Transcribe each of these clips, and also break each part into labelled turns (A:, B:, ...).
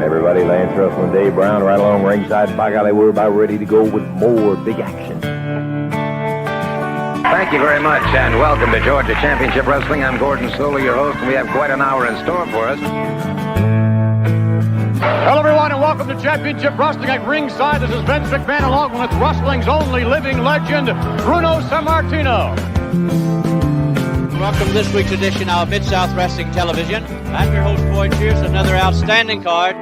A: again, everybody. Lance Russell and Dave Brown right along ringside. By golly, we're about ready to go with more big action.
B: Thank you very much, and welcome to Georgia Championship Wrestling. I'm Gordon Sawyer, your host, and we have quite an hour in store for us.
C: Hello, everyone, and welcome to Championship Wrestling at ringside. This is Vince McMahon, along with wrestling's only living legend, Bruno Sammartino.
D: Welcome to this week's edition of Mid-South Wrestling Television. I'm your host, Boyd Pierce, another outstanding card.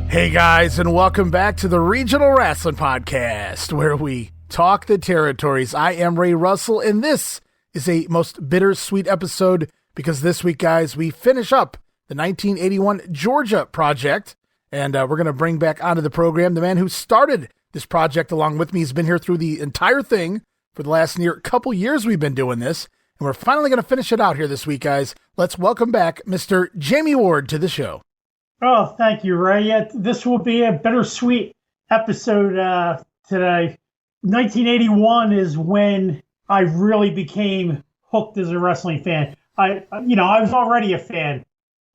E: Hey, guys, and welcome back to the Regional Wrestling Podcast, where we talk the territories. I am Ray Russell, and this is a most bittersweet episode because this week, guys, we finish up the 1981 Georgia project, and we're going to bring back onto the program the man who started this project along with me. He's been here through the entire thing for the last near couple years. We've been doing this, and we're finally going to finish it out here this week, guys. Let's welcome back Mr. Jammie Ward to the show.
F: Oh, thank you, Ray. Yeah, this will be a bittersweet episode today. 1981 is when I really became hooked as a wrestling fan. I was already a fan,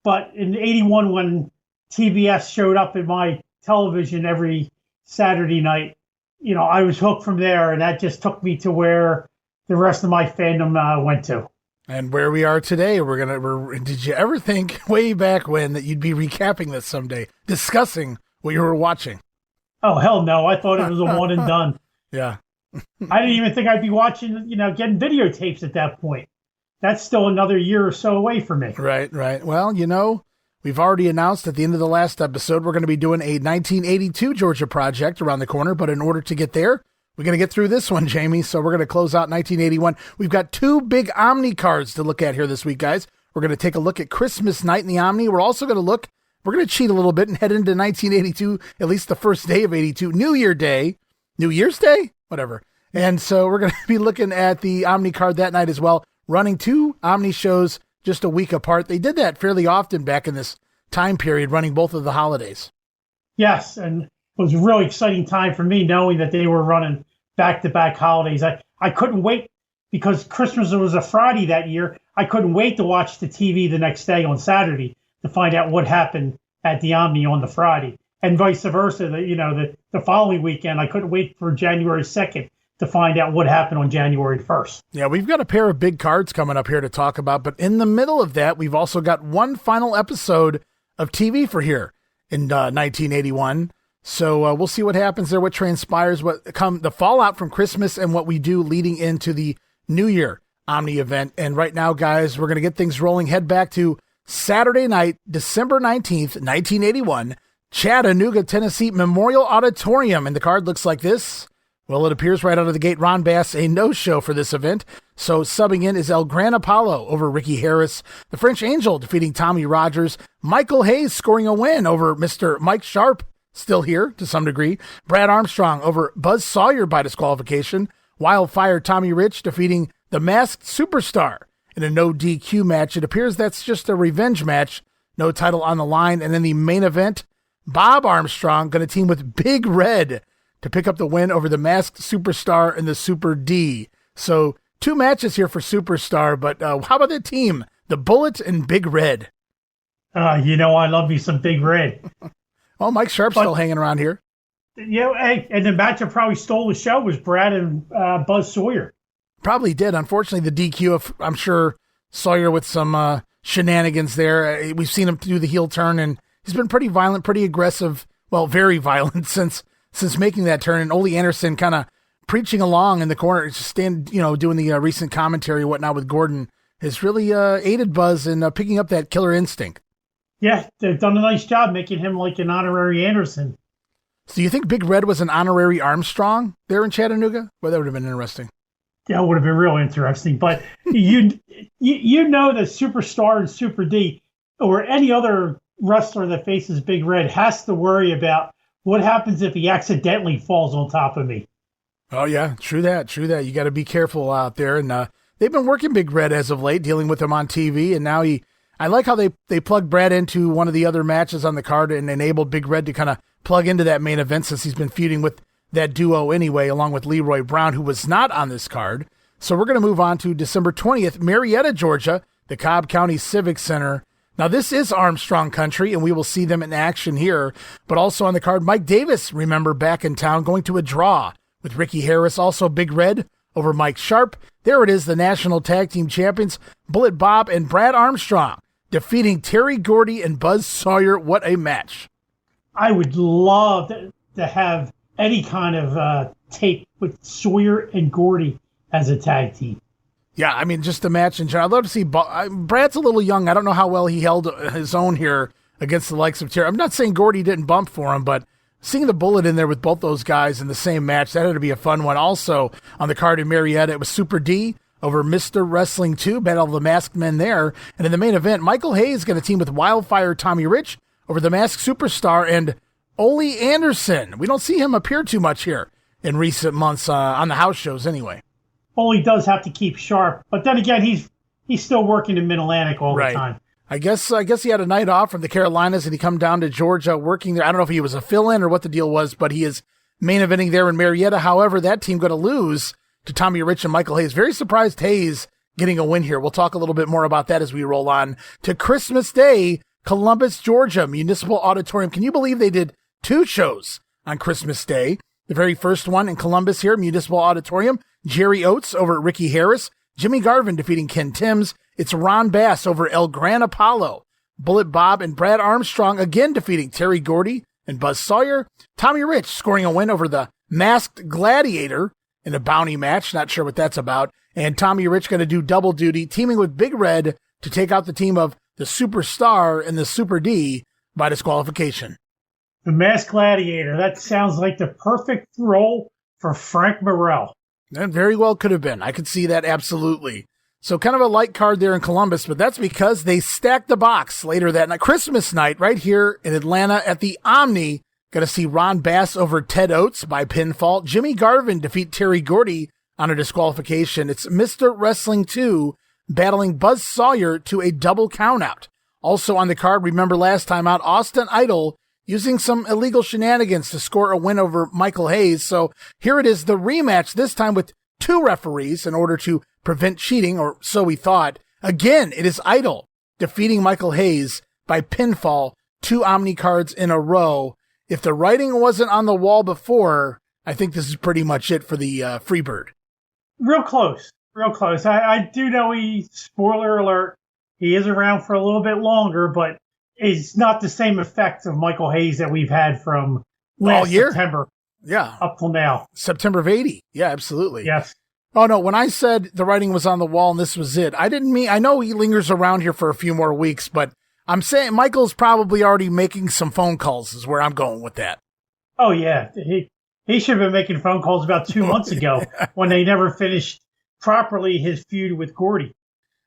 F: but in 81, when TBS showed up in my television every Saturday night, I was hooked from there, and that just took me to where the rest of my fandom went to.
E: And where we are today, did you ever think way back when that you'd be recapping this someday, discussing what you were watching?
F: Oh, hell no. I thought it was a one and done.
E: Yeah.
F: I didn't even think I'd be watching, getting videotapes at that point. That's still another year or so away for me.
E: Right. Well, we've already announced at the end of the last episode, we're going to be doing a 1982 Georgia project around the corner. But in order to get there, we're going to get through this one, Jamie. So we're going to close out 1981. We've got two big Omni cards to look at here this week, guys. We're going to take a look at Christmas night in the Omni. We're also going to we're going to cheat a little bit and head into 1982, at least the first day of 82, New Year's Day, whatever. And so we're going to be looking at the Omni card that night as well, running two Omni shows just a week apart. They did that fairly often back in this time period, running both of the holidays.
F: Yes, and it was a really exciting time for me knowing that they were running back-to-back holidays. I couldn't wait because Christmas was a Friday that year. I couldn't wait to watch the TV the next day on Saturday to find out what happened at the Omni on the Friday, and vice versa. The following weekend, I couldn't wait for January 2nd to find out what happened on January 1st.
E: Yeah, we've got a pair of big cards coming up here to talk about, but in the middle of that, we've also got one final episode of TV for here in 1981. So we'll see what happens there, what transpires, the fallout from Christmas, and what we do leading into the New Year Omni event. And right now, guys, we're going to get things rolling. Head back to Saturday night, December 19th, 1981, Chattanooga, Tennessee Memorial Auditorium. And the card looks like this. Well, it appears right out of the gate, Ron Bass, a no-show for this event. So subbing in is Gran Apollo over Ricky Harris. The French Angel defeating Tommy Rogers. Michael Hayes scoring a win over Mr. Mike Sharp, still here to some degree. Brad Armstrong over Buzz Sawyer by disqualification. Wildfire Tommy Rich defeating the Masked Superstar in a no DQ match. It appears that's just a revenge match. No title on the line. And then the main event, Bob Armstrong going to team with Big Red to pick up the win over the Masked Superstar and the Super D. So 2 matches here for Superstar, but how about the team? The Bullet and Big Red.
F: I love me some Big Red.
E: Well, Mike Sharp's still hanging around here.
F: And the match that probably stole the show was Brad and Buzz Sawyer.
E: Probably did. Unfortunately, the DQ of, I'm sure, Sawyer with some shenanigans there. We've seen him do the heel turn, and he's been pretty violent, pretty aggressive, well, very violent since making that turn. And Ole Anderson kind of preaching along in the corner, just doing the recent commentary and whatnot with Gordon, has really aided Buzz in picking up that killer instinct.
F: Yeah, they've done a nice job making him like an honorary Anderson.
E: So do you think Big Red was an honorary Armstrong there in Chattanooga? Well, that would have been interesting.
F: Yeah, it would have been real interesting. But you know that Superstar and Super D or any other wrestler that faces Big Red has to worry about what happens if he accidentally falls on top of me.
E: Oh, yeah, true that. You got to be careful out there. And they've been working Big Red as of late, dealing with him on TV. And now I like how they plugged Brad into one of the other matches on the card and enabled Big Red to kind of plug into that main event since he's been feuding with that duo anyway, along with Leroy Brown, who was not on this card. So we're going to move on to December 20th, Marietta, Georgia, the Cobb County Civic Center. Now, this is Armstrong country, and we will see them in action here. But also on the card, Mike Davis, remember, back in town, going to a draw with Ricky Harris, also Big Red over Mike Sharp. There it is, the National Tag Team Champions, Bullet Bob and Brad Armstrong, defeating Terry Gordy and Buzz Sawyer. What a match. I
F: would love to have any kind of tape with Sawyer and Gordy as a tag team.
E: Yeah, I mean, just a match in general. I'd love to see Brad's a little young. I don't know how well he held his own here against the likes of Terry. I'm not saying Gordy didn't bump for him, but seeing the Bullet in there with both those guys in the same match, that had to be a fun one. Also, on the card in Marietta, it was Super D over Mr. Wrestling 2, Battle of the Masked Men there. And in the main event, Michael Hayes going to team with Wildfire Tommy Rich over the Masked Superstar and Ole Anderson. We don't see him appear too much here in recent months on the house shows anyway.
F: Ole does have to keep sharp, but then again, he's still working in Mid-Atlantic all the time.
E: I guess he had a night off from the Carolinas and he come down to Georgia working there. I don't know if he was a fill-in or what the deal was, but he is main eventing there in Marietta. However, that team going to lose to Tommy Rich and Michael Hayes. Very surprised Hayes getting a win here. We'll talk a little bit more about that as we roll on to Christmas Day, Columbus, Georgia, Municipal Auditorium. Can you believe they did 2 shows on Christmas Day? The very first one in Columbus here, Municipal Auditorium. Jerry Oates over Ricky Harris. Jimmy Garvin defeating Ken Timms. It's Ron Bass over El Gran Apollo. Bullet Bob and Brad Armstrong again defeating Terry Gordy and Buzz Sawyer. Tommy Rich scoring a win over the Masked Gladiator in a bounty match. Not sure what that's about. And Tommy Rich going to do double duty, teaming with Big Red to take out the team of the Superstar and the Super D by disqualification.
F: The Masked Gladiator. That sounds like the perfect role for Frank Morrell.
E: That very well could have been. I could see that absolutely. So kind of a light card there in Columbus, but that's because they stacked the box later that night. Christmas night right here in Atlanta at the Omni. Going to see Ron Bass over Ted Oates by pinfall. Jimmy Garvin defeat Terry Gordy on a disqualification. It's Mr. Wrestling 2 battling Buzz Sawyer to a double countout. Also on the card, remember last time out, Austin Idol using some illegal shenanigans to score a win over Michael Hayes. So here it is, the rematch, this time with 2 referees in order to prevent cheating, or so we thought. Again, it is Idol defeating Michael Hayes by pinfall, 2 Omni cards in a row. If the writing wasn't on the wall before, I think this is pretty much it for the Freebird.
F: Real close. I do know spoiler alert, he is around for a little bit longer, but it's not the same effect of Michael Hayes that we've had from last September.
E: Yeah.
F: Up till now.
E: September of 80. Yeah, absolutely.
F: Yes.
E: Oh, no, when I said the writing was on the wall and this was it, I didn't mean, I know he lingers around here for a few more weeks, but I'm saying Michael's probably already making some phone calls is where I'm going with that.
F: Oh, yeah. He should have been making phone calls about 2 months ago when they never finished properly his feud with Gordy.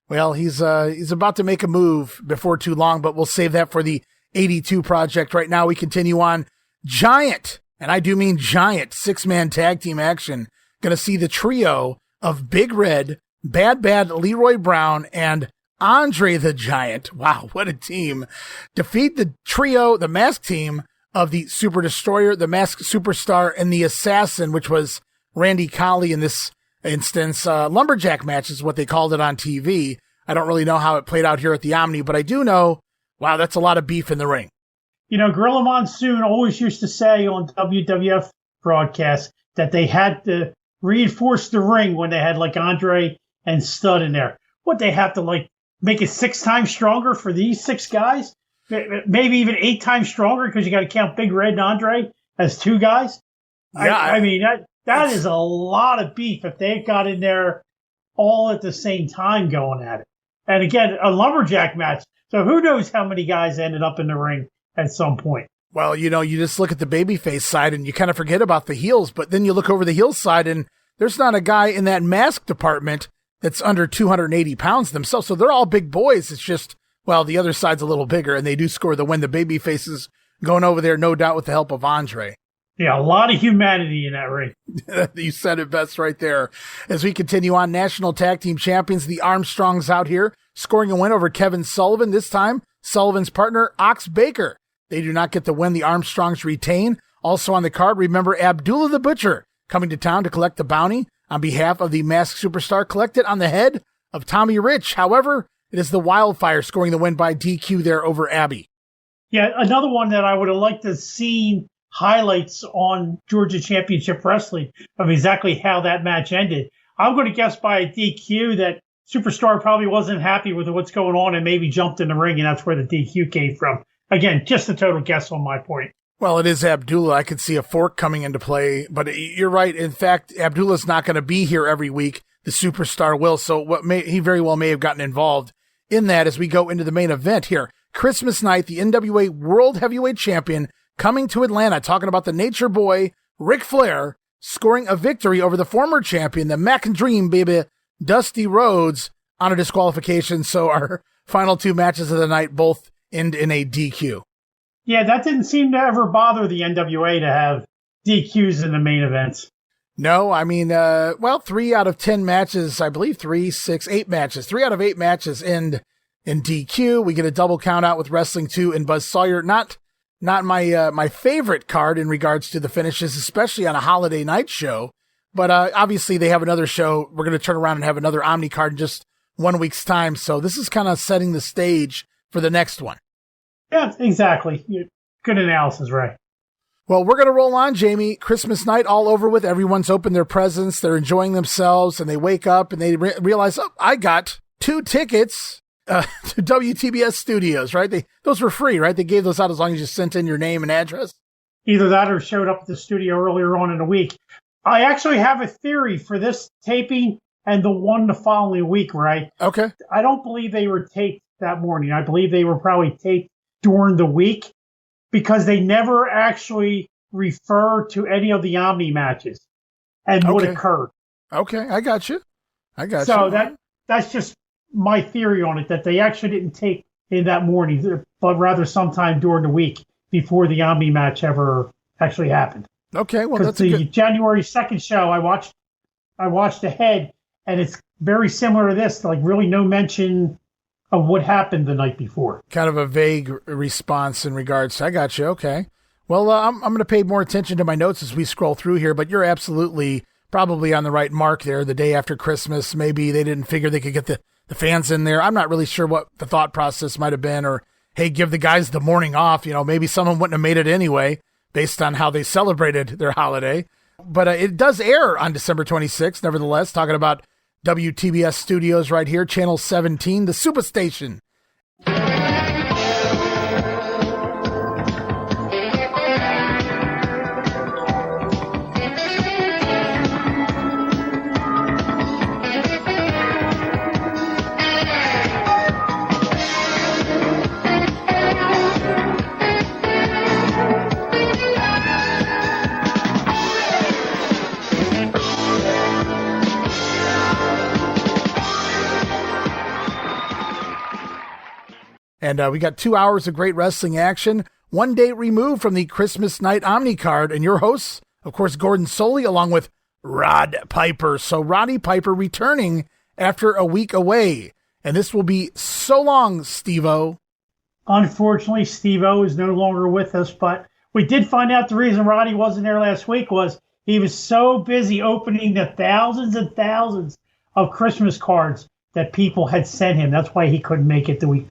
E: Well, he's about to make a move before too long, but we'll save that for the 82 project. Right now, we continue on Giant, and I do mean giant, 6-man tag team action. Going to see the trio of Big Red, Bad Leroy Brown, and Andre the Giant. Wow, what a team. Defeat the trio, the masked team of the Super Destroyer, the Masked Superstar, and the Assassin, which was Randy Colley in this instance. Lumberjack match is what they called it on TV. I don't really know how it played out here at the Omni, but I do know, wow, that's a lot of beef in the ring.
F: You know, Gorilla Monsoon always used to say on WWF broadcasts that they had to reinforce the ring when they had like Andre and Stud in there. What, they have to like make it 6 times stronger for these 6 guys? Maybe even 8 times stronger because you got to count Big Red and Andre as 2 guys? Yeah, I mean, that is a lot of beef if they got in there all at the same time going at it. And again, a lumberjack match. So who knows how many guys ended up in the ring at some point.
E: Well, you know, you just look at the babyface side and you kind of forget about the heels, but then you look over the heels side and there's not a guy in that mask department that's under 280 pounds themselves. So they're all big boys. It's just, well, the other side's a little bigger and they do score the win. The babyfaces going over there, no doubt, with the help of Andre.
F: Yeah, a lot of humanity in that ring.
E: You said it best right there. As we continue on, National Tag Team Champions, the Armstrongs out here, scoring a win over Kevin Sullivan. This time, Sullivan's partner, Ox Baker. They do not get the win. The Armstrongs retain. Also on the card, remember Abdullah the Butcher coming to town to collect the bounty on behalf of the Masked Superstar, collected on the head of Tommy Rich. However, It is the Wildfire scoring the win by DQ there over Abby.
F: Yeah, another one that I would have liked to have seen highlights on Georgia Championship Wrestling of exactly how that match ended. I'm going to guess by a DQ that Superstar probably wasn't happy with what's going on and maybe jumped in the ring, and that's where the DQ came from. Again, just a total guess on my point.
E: Well, it is Abdullah. I could see a fork coming into play, but you're right. In fact, Abdullah's not going to be here every week. The Superstar will, so he very well may have gotten involved in that as we go into the main event here. Christmas night, the NWA World Heavyweight Champion coming to Atlanta, talking about the Nature Boy, Ric Flair, scoring a victory over the former champion, the Mac and Dream, baby, Dusty Rhodes, on a disqualification. So our final two matches of the night both end in a DQ.
F: Yeah, that didn't seem to ever bother the NWA to have DQs in the main events.
E: No, I mean, 3 out of 10 matches, I believe 3, 6, 8 matches. 3 out of 8 matches end in DQ. We get a double count out with Wrestling 2 and Buzz Sawyer. Not my favorite card in regards to the finishes, especially on a holiday night show. But obviously they have another show. We're going to turn around and have another Omni card in just 1 week's time. So this is kind of setting the stage for the next one.
F: Yeah, exactly. Good analysis, Ray.
E: Well, we're going to roll on, Jamie. Christmas night all over with. Everyone's opened their presents. They're enjoying themselves, and they wake up and they realize, I got 2 tickets to WTBS Studios, right? Those were free, right? They gave those out as long as you sent in your name and address.
F: Either that or showed up at the studio earlier on in the week. I actually have a theory for this taping and the one the following week, right?
E: Okay.
F: I don't believe they were taped that morning. I believe they were probably taped during the week because they never actually refer to any of the Omni matches and what occurred.
E: Okay, I got you.
F: So that's just my theory on it, that they actually didn't tape in that morning, but rather sometime during the week before the Omni match ever actually happened.
E: Okay, well, that's
F: the January 2nd show I watched ahead, and it's very similar to this, like really no mention of what happened the night before.
E: Kind of a vague response in regards to, I got you, okay. Well, I'm going to pay more attention to my notes as we scroll through here, but you're absolutely probably on the right mark there. The day after Christmas, maybe they didn't figure they could get the fans in there. I'm not really sure what the thought process might have been, or, hey, give the guys the morning off. Maybe someone wouldn't have made it anyway, based on how they celebrated their holiday. But it does air on December 26th, nevertheless, talking about WTBS Studios right here, Channel 17, the Superstation. And we got 2 hours of great wrestling action, 1 day removed from the Christmas night Omni card. And your hosts, of course, Gordon Soley, along with Rod Piper. So Roddy Piper returning after a week away. And this will be so long, Steve-O.
F: Unfortunately, Steve-O is no longer with us, but we did find out the reason Roddy wasn't there last week was he was so busy opening the thousands and thousands of Christmas cards that people had sent him. That's why he couldn't make it the week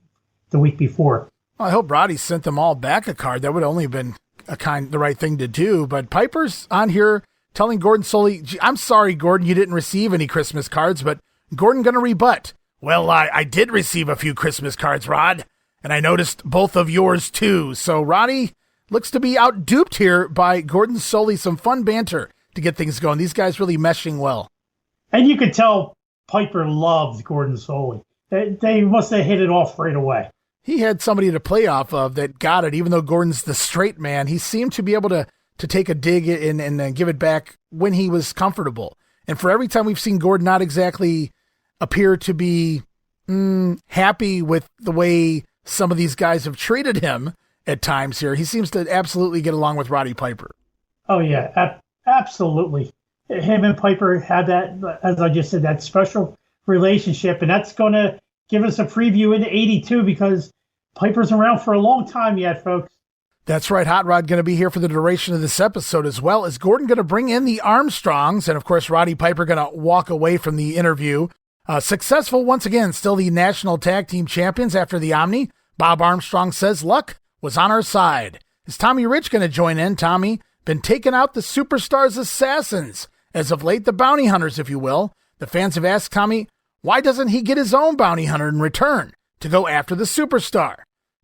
F: before.
E: Well, I hope Roddy sent them all back a card. That would only have been the right thing to do. But Piper's on here telling Gordon Soley, I'm sorry, Gordon, you didn't receive any Christmas cards, but Gordon going to rebut. Well, I did receive a few Christmas cards, Rod, and I noticed both of yours too. So Roddy looks to be outduped here by Gordon Soley. Some fun banter to get things going. These guys really meshing well.
F: And you could tell Piper loves Gordon Soley. They must have hit it off right away.
E: He had somebody to play off of that got it. Even though Gordon's the straight man, he seemed to be able to take a dig and give it back when he was comfortable. And for every time we've seen Gordon not exactly appear to be happy with the way some of these guys have treated him at times here, he seems to absolutely get along with Roddy Piper.
F: Oh, yeah, absolutely. Him and Piper had that, as I just said, that special relationship, and that's going to give us a preview into 82 because Piper's around for a long time yet, folks.
E: That's right. Hot Rod going to be here for the duration of this episode, as well as Gordon going to bring in the Armstrongs. And of course, Roddy Piper going to walk away from the interview. Successful once again, still the national tag team champions after the Omni. Bob Armstrong says luck was on our side. Is Tommy Rich going to join in? Tommy been taking out the Superstars assassins, as of late the bounty hunters, if you will. The fans have asked Tommy, why doesn't he get his own bounty hunter in return to go after the Superstar?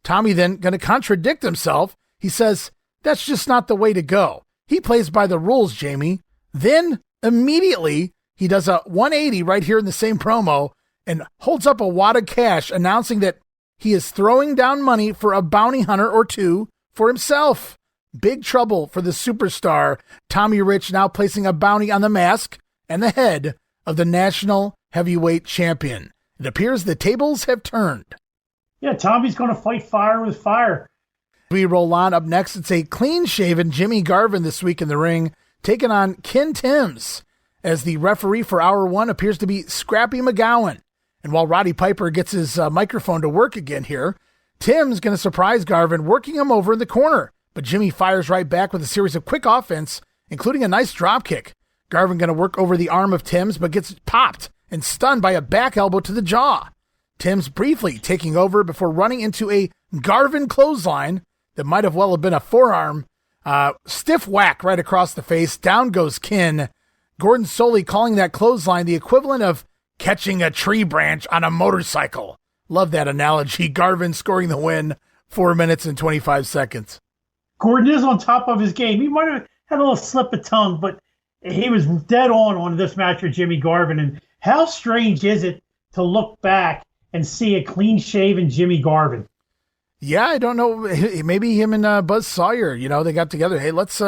E: Tommy then going to contradict himself. He says, that's just not the way to go. He plays by the rules, Jamie. Then immediately he does a 180 right here in the same promo and holds up a wad of cash announcing that he is throwing down money for a bounty hunter or two for himself. Big trouble for the Superstar. Tommy Rich now placing a bounty on the mask and the head of the national heavyweight champion. It appears the tables have turned.
F: Yeah, Tommy's going to fight fire with fire.
E: We roll on. Up next, it's a clean-shaven Jimmy Garvin this week in the ring, taking on Ken Timms, as the referee for Hour 1 appears to be Scrappy McGowan. And while Roddy Piper gets his microphone to work again here, Tim's going to surprise Garvin, working him over in the corner. But Jimmy fires right back with a series of quick offense, including a nice drop kick. Garvin going to work over the arm of Timms, but gets popped and stunned by a back elbow to the jaw. Timms briefly taking over before running into a Garvin clothesline that might have well have been a forearm. Stiff whack right across the face. Down goes Ken. Gordon Solie calling that clothesline the equivalent of catching a tree branch on a motorcycle. Love that analogy. Garvin scoring the win, 4 minutes and 25 seconds.
F: Gordon is on top of his game. He might have had a little slip of tongue, but he was dead on this match with Jimmy Garvin. And how strange is it to look back and see a clean-shaven Jimmy Garvin?
E: Yeah, I don't know. Maybe him and Buzz Sawyer, they got together. Hey, let's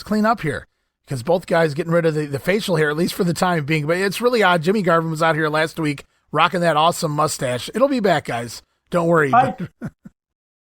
E: clean up here, because both guys getting rid of the facial hair, at least for the time being. But it's really odd. Jimmy Garvin was out here last week rocking that awesome mustache. It'll be back, guys. Don't worry.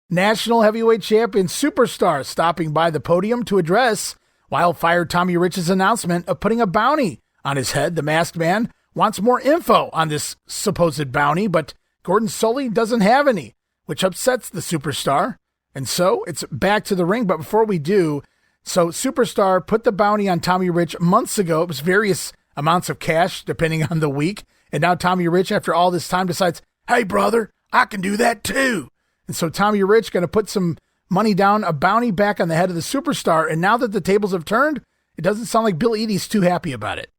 E: National heavyweight champion Superstar stopping by the podium to address Wildfire Tommy Rich's announcement of putting a bounty on his head. The masked man wants more info on this supposed bounty, but Gordon Solie doesn't have any, which upsets the Superstar. And so it's back to the ring. But before we do, so Superstar put the bounty on Tommy Rich months ago. It was various amounts of cash depending on the week. And now Tommy Rich, after all this time, decides, hey, brother, I can do that too. And so Tommy Rich going to put some money down, a bounty back on the head of the Superstar. And now that the tables have turned, it doesn't sound like Bill Eadie's too happy about it.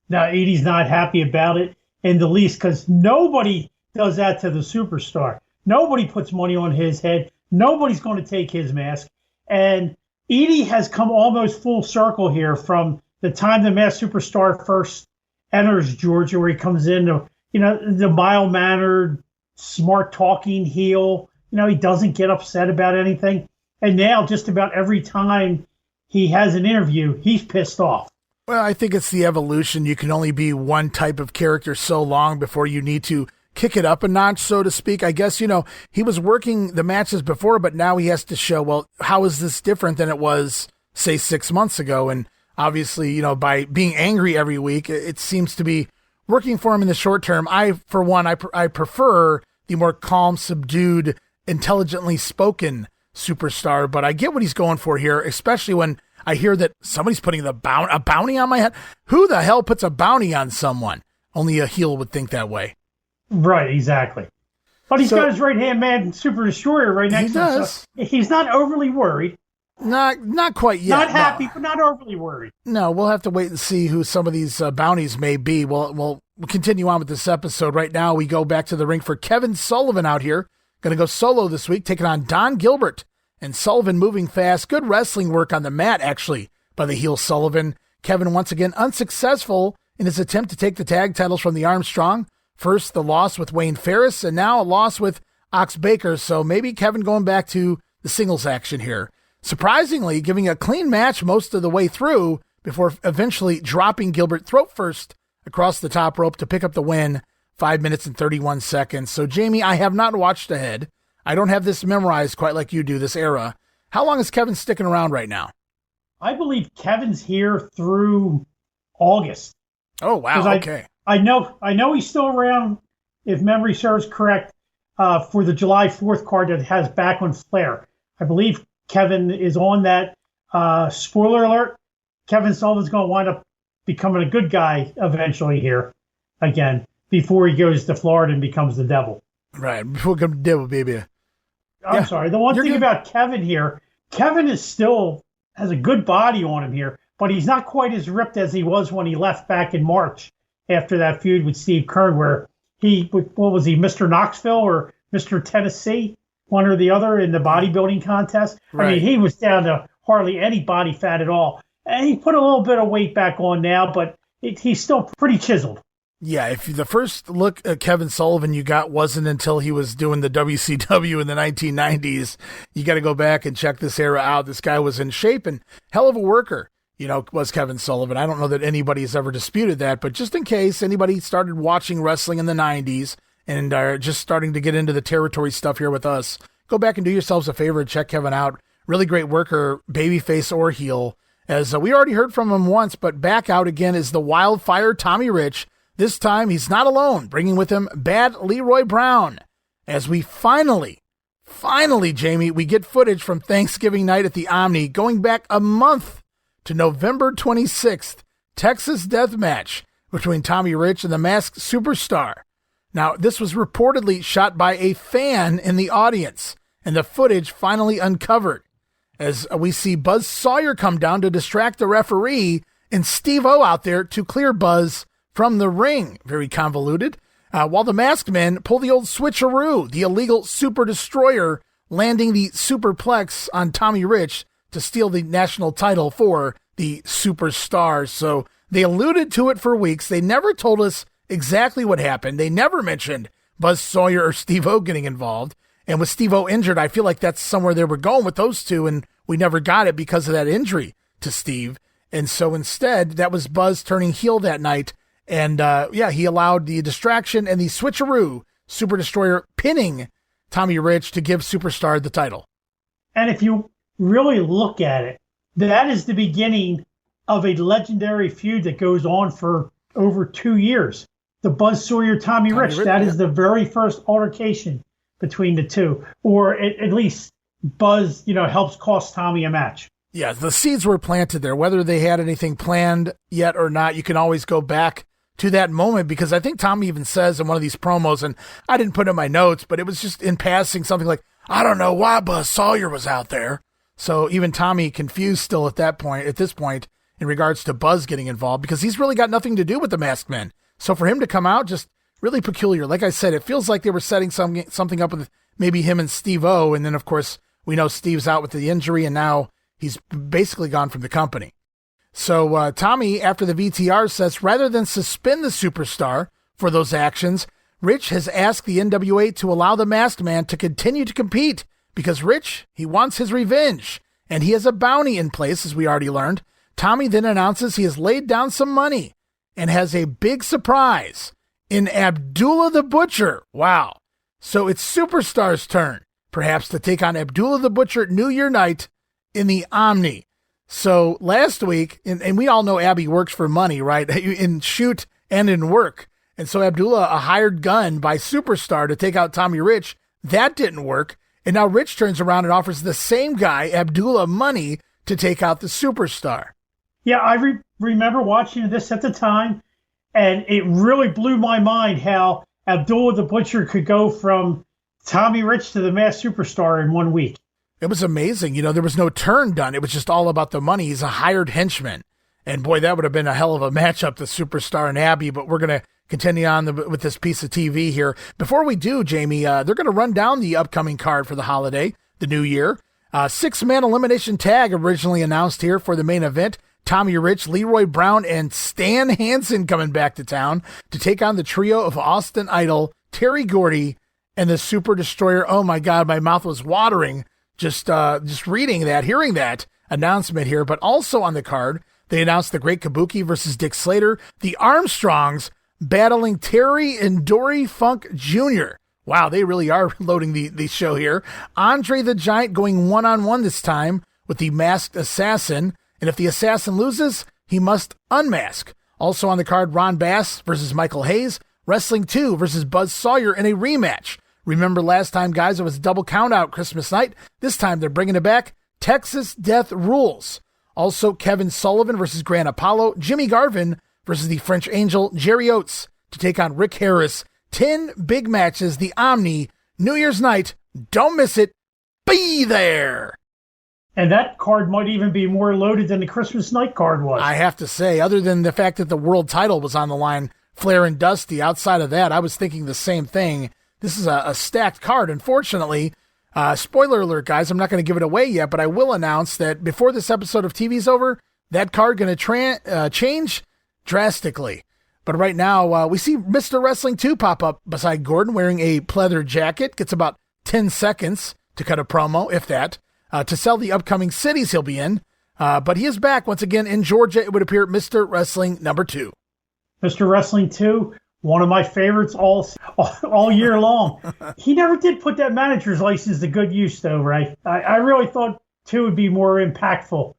F: No, Eadie's not happy about it in the least, because nobody does that to the Superstar. Nobody puts money on his head. Nobody's going to take his mask. And Eadie has come almost full circle here from the time the Masked Superstar first enters Georgia, where he comes in, the mild-mannered, smart-talking heel. He doesn't get upset about anything. And now just about every time he has an interview, he's pissed off.
E: Well, I think it's the evolution. You can only be one type of character so long before you need to kick it up a notch, so to speak. I guess, he was working the matches before, but now he has to show, well, how is this different than it was, say, 6 months ago? And obviously, by being angry every week, it seems to be working for him in the short term. For one, I prefer the more calm, subdued, intelligently spoken Superstar, but I get what he's going for here, especially when I hear that somebody's putting a bounty on my head. Who the hell puts a bounty on someone? Only a heel would think that way.
F: Right, exactly. But he's got his right-hand man, Super Destroyer, right next to him. So he's not overly worried.
E: Not quite yet.
F: Not happy, but not overly worried.
E: No, we'll have to wait and see who some of these bounties may be. We'll continue on with this episode. Right now, we go back to the ring for Kevin Sullivan out here. Going to go solo this week, taking on Don Gilbert. And Sullivan moving fast. Good wrestling work on the mat, actually, by the heel Sullivan. Kevin, once again, unsuccessful in his attempt to take the tag titles from the Armstrong. First, the loss with Wayne Ferris, and now a loss with Ox Baker. So maybe Kevin going back to the singles action here. Surprisingly, giving a clean match most of the way through before eventually dropping Gilbert throat first across the top rope to pick up the win, 5 minutes and 31 seconds. So, Jamie, I have not watched ahead. I don't have this memorized quite like you do, this era. How long is Kevin sticking around right now?
F: I believe Kevin's here through August.
E: Oh, wow, okay.
F: I know he's still around, if memory serves correct, for the July 4th card that has Backlund Flair. I believe Kevin is on that. Spoiler alert, Kevin Sullivan's going to wind up becoming a good guy eventually here again. before he goes to Florida and becomes the Devil.
E: Right. Before we come to Devil, baby.
F: I'm sorry. The one thing about Kevin here, Kevin is still has a good body on him here, but he's not quite as ripped as he was when he left back in March after that feud with Steve Kern, where what was he, Mr. Knoxville or Mr. Tennessee, one or the other in the bodybuilding contest. Right. I mean, he was down to hardly any body fat at all. And he put a little bit of weight back on now, but he's still pretty chiseled.
E: Yeah, if the first look at Kevin Sullivan you got wasn't until he was doing the WCW in the 1990s, you got to go back and check this era out. This guy was in shape and hell of a worker, was Kevin Sullivan. I don't know that anybody's ever disputed that, but just in case anybody started watching wrestling in the 90s and are just starting to get into the territory stuff here with us, go back and do yourselves a favor and check Kevin out. Really great worker, babyface or heel. As we already heard from him once, but back out again is the Wildfire Tommy Rich. This time, he's not alone, bringing with him Bad Leroy Brown. As we finally, Jamie, we get footage from Thanksgiving night at the Omni, going back a month to November 26th, Texas Death Match between Tommy Rich and the Masked Superstar. Now, this was reportedly shot by a fan in the audience, and the footage finally uncovered. As we see Buzz Sawyer come down to distract the referee, and Steve-O out there to clear Buzz from the ring. Very convoluted. While the Masked Men pull the old switcheroo, the illegal Super Destroyer, landing the superplex on Tommy Rich to steal the national title for the Superstars. So they alluded to it for weeks. They never told us exactly what happened. They never mentioned Buzz Sawyer or Steve-O getting involved. And with Steve-O injured, I feel like that's somewhere they were going with those two, and we never got it because of that injury to Steve. And so instead, that was Buzz turning heel that night. And, he allowed the distraction and the switcheroo, Super Destroyer pinning Tommy Rich to give Superstar the title. And
F: if you really look at it, that is the beginning of a legendary feud that goes on for over 2 years. The Buzz Sawyer, Tommy Rich, that is the very first altercation between the two. Or at least Buzz, helps cost Tommy a match.
E: Yeah, the seeds were planted there. Whether they had anything planned yet or not, you can always go back to that moment, because I think Tommy even says in one of these promos, and I didn't put in my notes, but it was just in passing something like, I don't know why Buzz Sawyer was out there. So even Tommy confused still at this point, in regards to Buzz getting involved, because he's really got nothing to do with the Masked Men. So for him to come out, just really peculiar. Like I said, it feels like they were setting something up with maybe him and Steve-O, and then of course we know Steve's out with the injury, and now he's basically gone from the company. So Tommy, after the VTR, says rather than suspend the Superstar for those actions, Rich has asked the NWA to allow the Masked Man to continue to compete because Rich, he wants his revenge, and he has a bounty in place, as we already learned. Tommy then announces he has laid down some money and has a big surprise in Abdullah the Butcher. Wow. So it's Superstar's turn, perhaps, to take on Abdullah the Butcher New Year night in the Omni. So last week, and we all know Abby works for money, right? In shoot and in work. And so Abdullah, a hired gun by Superstar to take out Tommy Rich, that didn't work. And now Rich turns around and offers the same guy, Abdullah, money to take out the Superstar.
F: Yeah, I remember watching this at the time, and it really blew my mind how Abdullah the Butcher could go from Tommy Rich to the Masked Superstar in 1 week.
E: It was amazing. There was no turn done. It was just all about the money. He's a hired henchman. And boy, that would have been a hell of a matchup, the Superstar and Abby, but we're going to continue on with this piece of TV here. Before we do, Jamie, they're going to run down the upcoming card for the holiday, the new year. 6-man elimination tag originally announced here for the main event. Tommy Rich, Leroy Brown, and Stan Hansen coming back to town to take on the trio of Austin Idol, Terry Gordy, and the Super Destroyer. Oh my God, my mouth was watering just reading that, hearing that announcement here. But also on the card, they announced the Great Kabuki versus Dick Slater, the Armstrongs battling Terry and Dory Funk Jr. Wow, they really are loading the show here. Andre the Giant going one-on-one this time with the Masked Assassin. And if the Assassin loses, he must unmask. Also on the card, Ron Bass versus Michael Hayes. Wrestling 2 versus Buzz Sawyer in a rematch. Remember last time, guys, it was double countout Christmas night. This time they're bringing it back. Texas Death Rules. Also Kevin Sullivan versus Gran Apollo. Jimmy Garvin versus the French Angel, Jerry Oates. to take on Rick Harris. 10 big matches, the Omni, New Year's night. Don't miss it. Be there.
F: And that card might even be more loaded than the Christmas night card was.
E: I have to say, other than the fact that the world title was on the line, Flair and Dusty, outside of that, I was thinking the same thing. This is a stacked card. Unfortunately, spoiler alert, guys, I'm not going to give it away yet, but I will announce that before this episode of TV's over, that card going to change drastically. But right now, we see Mr. Wrestling 2 pop up beside Gordon wearing a pleather jacket. Gets about 10 seconds to cut a promo, if that, to sell the upcoming cities he'll be in. But he is back once again in Georgia. It would appear Mr. Wrestling number 2.
F: Mr. Wrestling 2, one of my favorites all year long. He never did put that manager's license to good use, though, Ray. I really thought 2 would be more impactful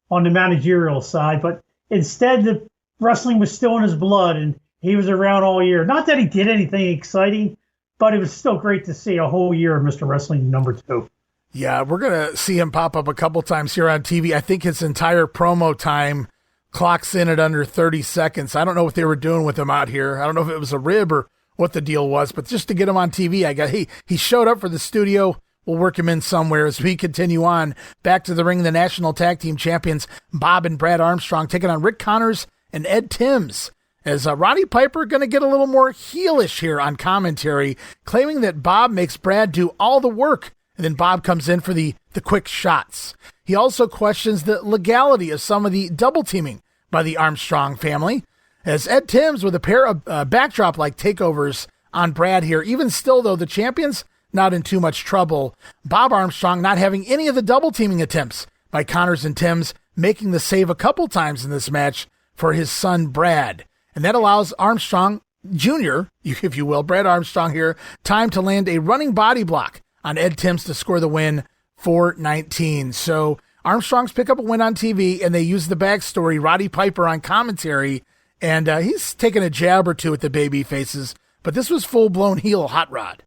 F: on the managerial side, but instead the wrestling was still in his blood, and he was around all year. Not that he did anything exciting, but it was still great to see a whole year of Mr. Wrestling number 2.
E: Yeah, we're going to see him pop up a couple times here on TV. I think his entire promo time clocks in at under 30 seconds. I don't know what they were doing with him out here. I don't know if it was a rib or what the deal was, but just to get him on TV, I got he showed up for the studio. We'll work him in somewhere as we continue on. Back to the ring, the National Tag Team Champions, Bob and Brad Armstrong, taking on Rick Connors and Ed Timms. As Roddy Piper going to get a little more heelish here on commentary, claiming that Bob makes Brad do all the work, and then Bob comes in for the quick shots. He also questions the legality of some of the double teaming by the Armstrong family, as Ed Timms with a pair of backdrop-like takeovers on Brad here. Even still, though, the champions not in too much trouble. Bob Armstrong not having any of the double teaming attempts by Connors and Timms, making the save a couple times in this match for his son Brad. And that allows Armstrong Jr., if you will, Brad Armstrong here, time to land a running body block on Ed Timms to score the win for 19. So Armstrong's pick up a win on TV, and they use the backstory, Roddy Piper on commentary, and he's taking a jab or two at the baby faces, but this was full-blown heel hot rod.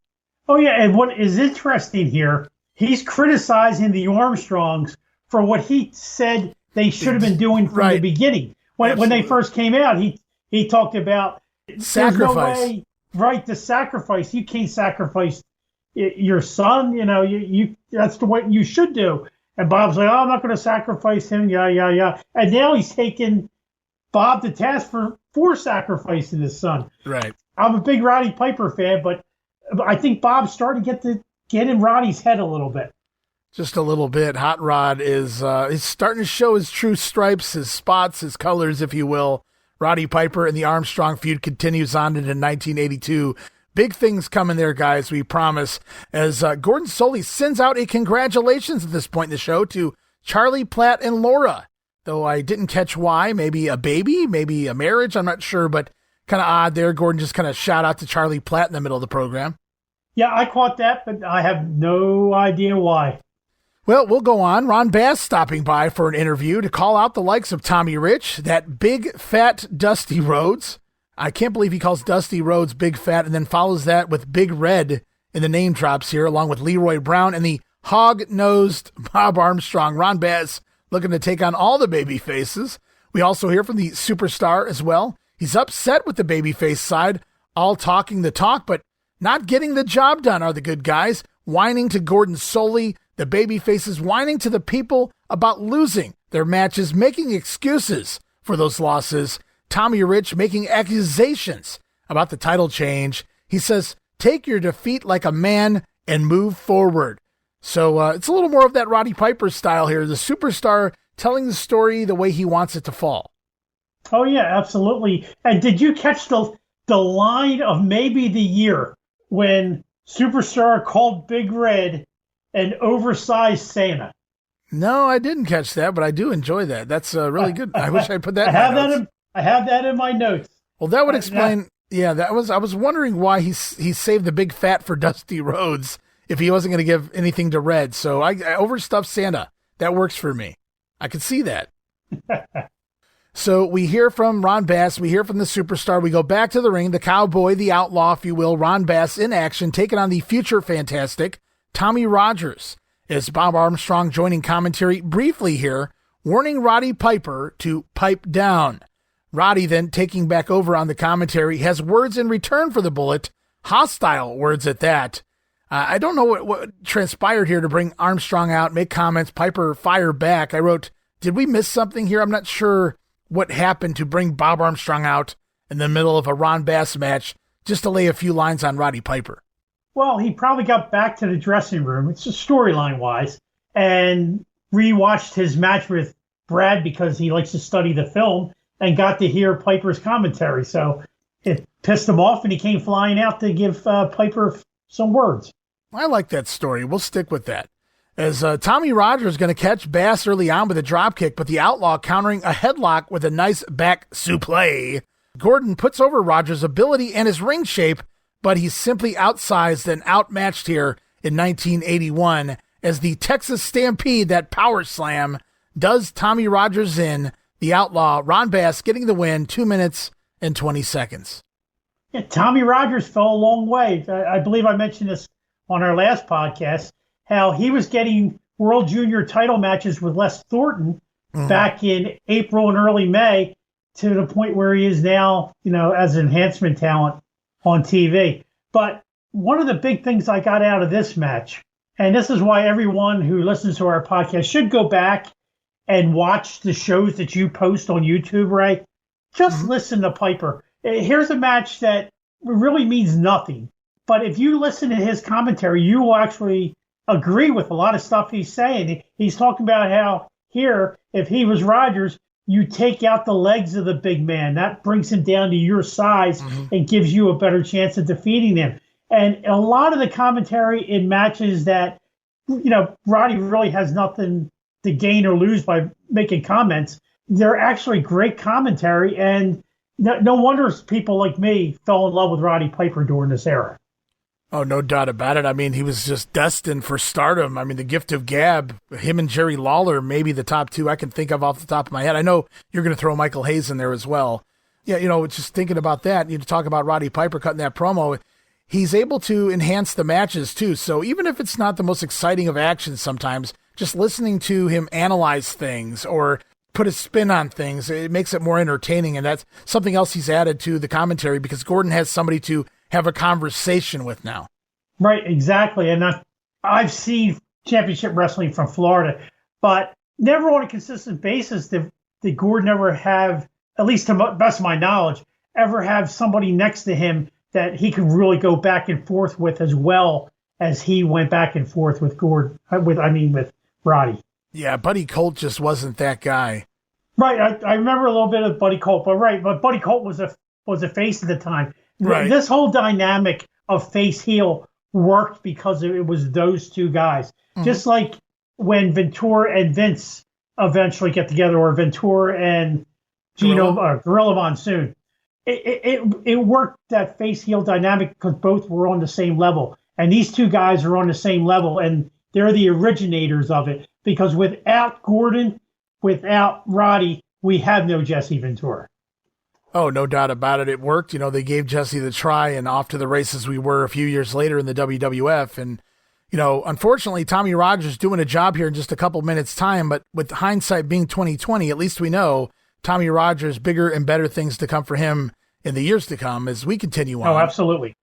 F: Oh, yeah, and what is interesting here, he's criticizing the Armstrongs for what he said they should have been doing from the beginning. When they first came out, he talked about
E: sacrifice.
F: There's no way, right, to sacrifice. You can't sacrifice your son. You know, you that's the way you should do. And Bob's like, oh, I'm not going to sacrifice him. Yeah. And now he's taking Bob to task for sacrificing his son.
E: Right.
F: I'm a big Roddy Piper fan, but I think Bob's starting to get in Roddy's head a little bit.
E: Just a little bit. Hot Rod is starting to show his true stripes, his spots, his colors, if you will. Roddy Piper and the Armstrong feud continues on into 1982. Big things coming there, guys, we promise. As Gordon Solie sends out a congratulations at this point in the show to Charlie Platt and Laura. Though I didn't catch why. Maybe a baby, maybe a marriage, I'm not sure, but kind of odd there. Gordon just kind of shout out to Charlie Platt in the middle of the program.
F: Yeah, I caught that, but I have no idea why.
E: Well, we'll go on. Ron Bass stopping by for an interview to call out the likes of Tommy Rich, that big, fat Dusty Rhodes. I can't believe he calls Dusty Rhodes Big Fat and then follows that with Big Red in the name drops here, along with Leroy Brown and the hog-nosed Bob Armstrong. Ron Bass looking to take on all the baby faces. We also hear from the Superstar as well. He's upset with the babyface side, all talking the talk, but not getting the job done are the good guys, whining to Gordon Solie. The baby faces whining to the people about losing their matches, making excuses for those losses. Tommy Rich making accusations about the title change. He says, take your defeat like a man and move forward. So it's a little more of that Roddy Piper style here. The Superstar telling the story the way he wants it to fall.
F: Oh, yeah, absolutely. And did you catch the line of maybe the year when Superstar called Big Red an oversized Santa?
E: No, I didn't catch that, but I do enjoy that. That's really good. I wish I put that.
F: I have that in my notes.
E: Well, that would explain. Yeah, I was wondering why he saved the big fat for Dusty Rhodes if he wasn't going to give anything to Red. So I overstuffed Santa. That works for me. I could see that. So we hear from Ron Bass. We hear from the Superstar. We go back to the ring. The cowboy, the outlaw, if you will, Ron Bass in action, taking on the future fantastic Tommy Rogers, as Bob Armstrong joining commentary briefly here, warning Roddy Piper to pipe down. Roddy then taking back over on the commentary has words in return for the bullet, hostile words at that. I don't know what transpired here to bring Armstrong out, make comments, Piper fire back. I wrote, did we miss something here? I'm not sure what happened to bring Bob Armstrong out in the middle of a Ron Bass match just to lay a few lines on Roddy Piper.
F: Well, he probably got back to the dressing room, it's just storyline-wise, and rewatched his match with Brad because he likes to study the film and got to hear Piper's commentary. So it pissed him off, and he came flying out to give Piper some words.
E: I like that story. We'll stick with that. As Tommy Rogers is going to catch Bass early on with a dropkick, but the Outlaw countering a headlock with a nice back suplex. Gordon puts over Rogers' ability and his ring shape, but he's simply outsized and outmatched here in 1981 as the Texas Stampede, that power slam, does Tommy Rogers in. The Outlaw, Ron Bass, getting the win, 2 minutes and 20 seconds.
F: Yeah, Tommy Rogers fell a long way. I believe I mentioned this on our last podcast, how he was getting World Junior title matches with Les Thornton back in April and early May, to the point where he is now, as enhancement talent on TV. But one of the big things I got out of this match, and this is why everyone who listens to our podcast should go back and watch the shows that you post on YouTube, Ray. Just listen to Piper. Here's a match that really means nothing. But if you listen to his commentary, you will actually agree with a lot of stuff he's saying. He's talking about how here, if he was Rogers, you take out the legs of the big man. That brings him down to your size and gives you a better chance of defeating him. And a lot of the commentary in matches that, Roddy really has nothing to gain or lose by making comments, they're actually great commentary. And no wonder people like me fell in love with Roddy Piper during this era.
E: Oh, no doubt about it. I mean, he was just destined for stardom. I mean, the gift of gab, him and Jerry Lawler, maybe the top two I can think of off the top of my head. I know you're going to throw Michael Hayes in there as well. Yeah, just thinking about that, you talk about Roddy Piper cutting that promo. He's able to enhance the matches too. So even if it's not the most exciting of actions sometimes, just listening to him analyze things or put a spin on things, it makes it more entertaining. And that's something else he's added to the commentary because Gordon has somebody to have a conversation with now.
F: Right, exactly. And I've seen championship wrestling from Florida, but never on a consistent basis did Gordon ever have, at least to the best of my knowledge, ever have somebody next to him that he could really go back and forth with as well as he went back and forth with with Roddy.
E: Yeah, Buddy Colt just wasn't that guy.
F: Right, I remember a little bit of Buddy Colt, but Buddy Colt was a face at the time.
E: Right.
F: This whole dynamic of face-heel worked because it was those two guys. Just like when Ventura and Vince eventually get together, or Ventura and Gorilla Monsoon. It worked, that face-heel dynamic, because both were on the same level. And these two guys are on the same level, and they're the originators of it. Because without Gordon, without Roddy, we have no Jesse Ventura.
E: Oh, no doubt about it. It worked. They gave Jesse the try, and off to the races we were a few years later in the WWF. And, unfortunately, Tommy Rogers doing a job here in just a couple minutes' time, but with hindsight being 2020, at least we know Tommy Rogers, bigger and better things to come for him in the years to come as we continue on.
F: Oh, absolutely.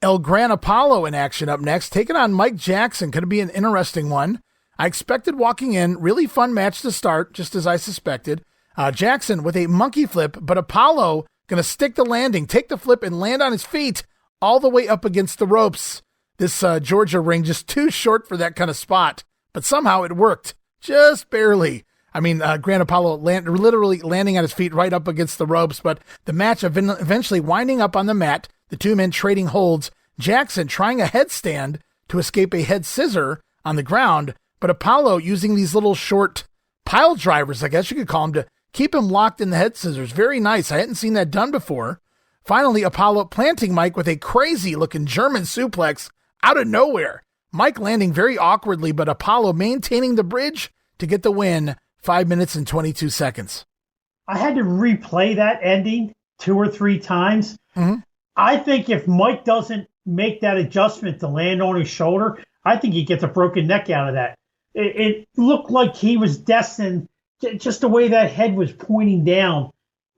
E: El Gran Apollo in action up next, taking on Mike Jackson. Going to be an interesting one. I expected walking in, really fun match to start, just as I suspected. Jackson with a monkey flip, but Apollo going to stick the landing, take the flip, and land on his feet all the way up against the ropes. This Georgia ring just too short for that kind of spot, but somehow it worked, just barely. I mean, Gran Apollo literally landing on his feet right up against the ropes, but the match eventually winding up on the mat, the two men trading holds, Jackson trying a headstand to escape a head scissor on the ground, but Apollo using these little short pile drivers, I guess you could call them, to keep him locked in the head scissors. Very nice. I hadn't seen that done before. Finally, Apollo planting Mike with a crazy-looking German suplex out of nowhere. Mike landing very awkwardly, but Apollo maintaining the bridge to get the win, 5 minutes and 22 seconds.
F: I had to replay that ending 2 or 3 times. I think if Mike doesn't make that adjustment to land on his shoulder, I think he gets a broken neck out of that. It looked like he was destined, just the way that head was pointing down,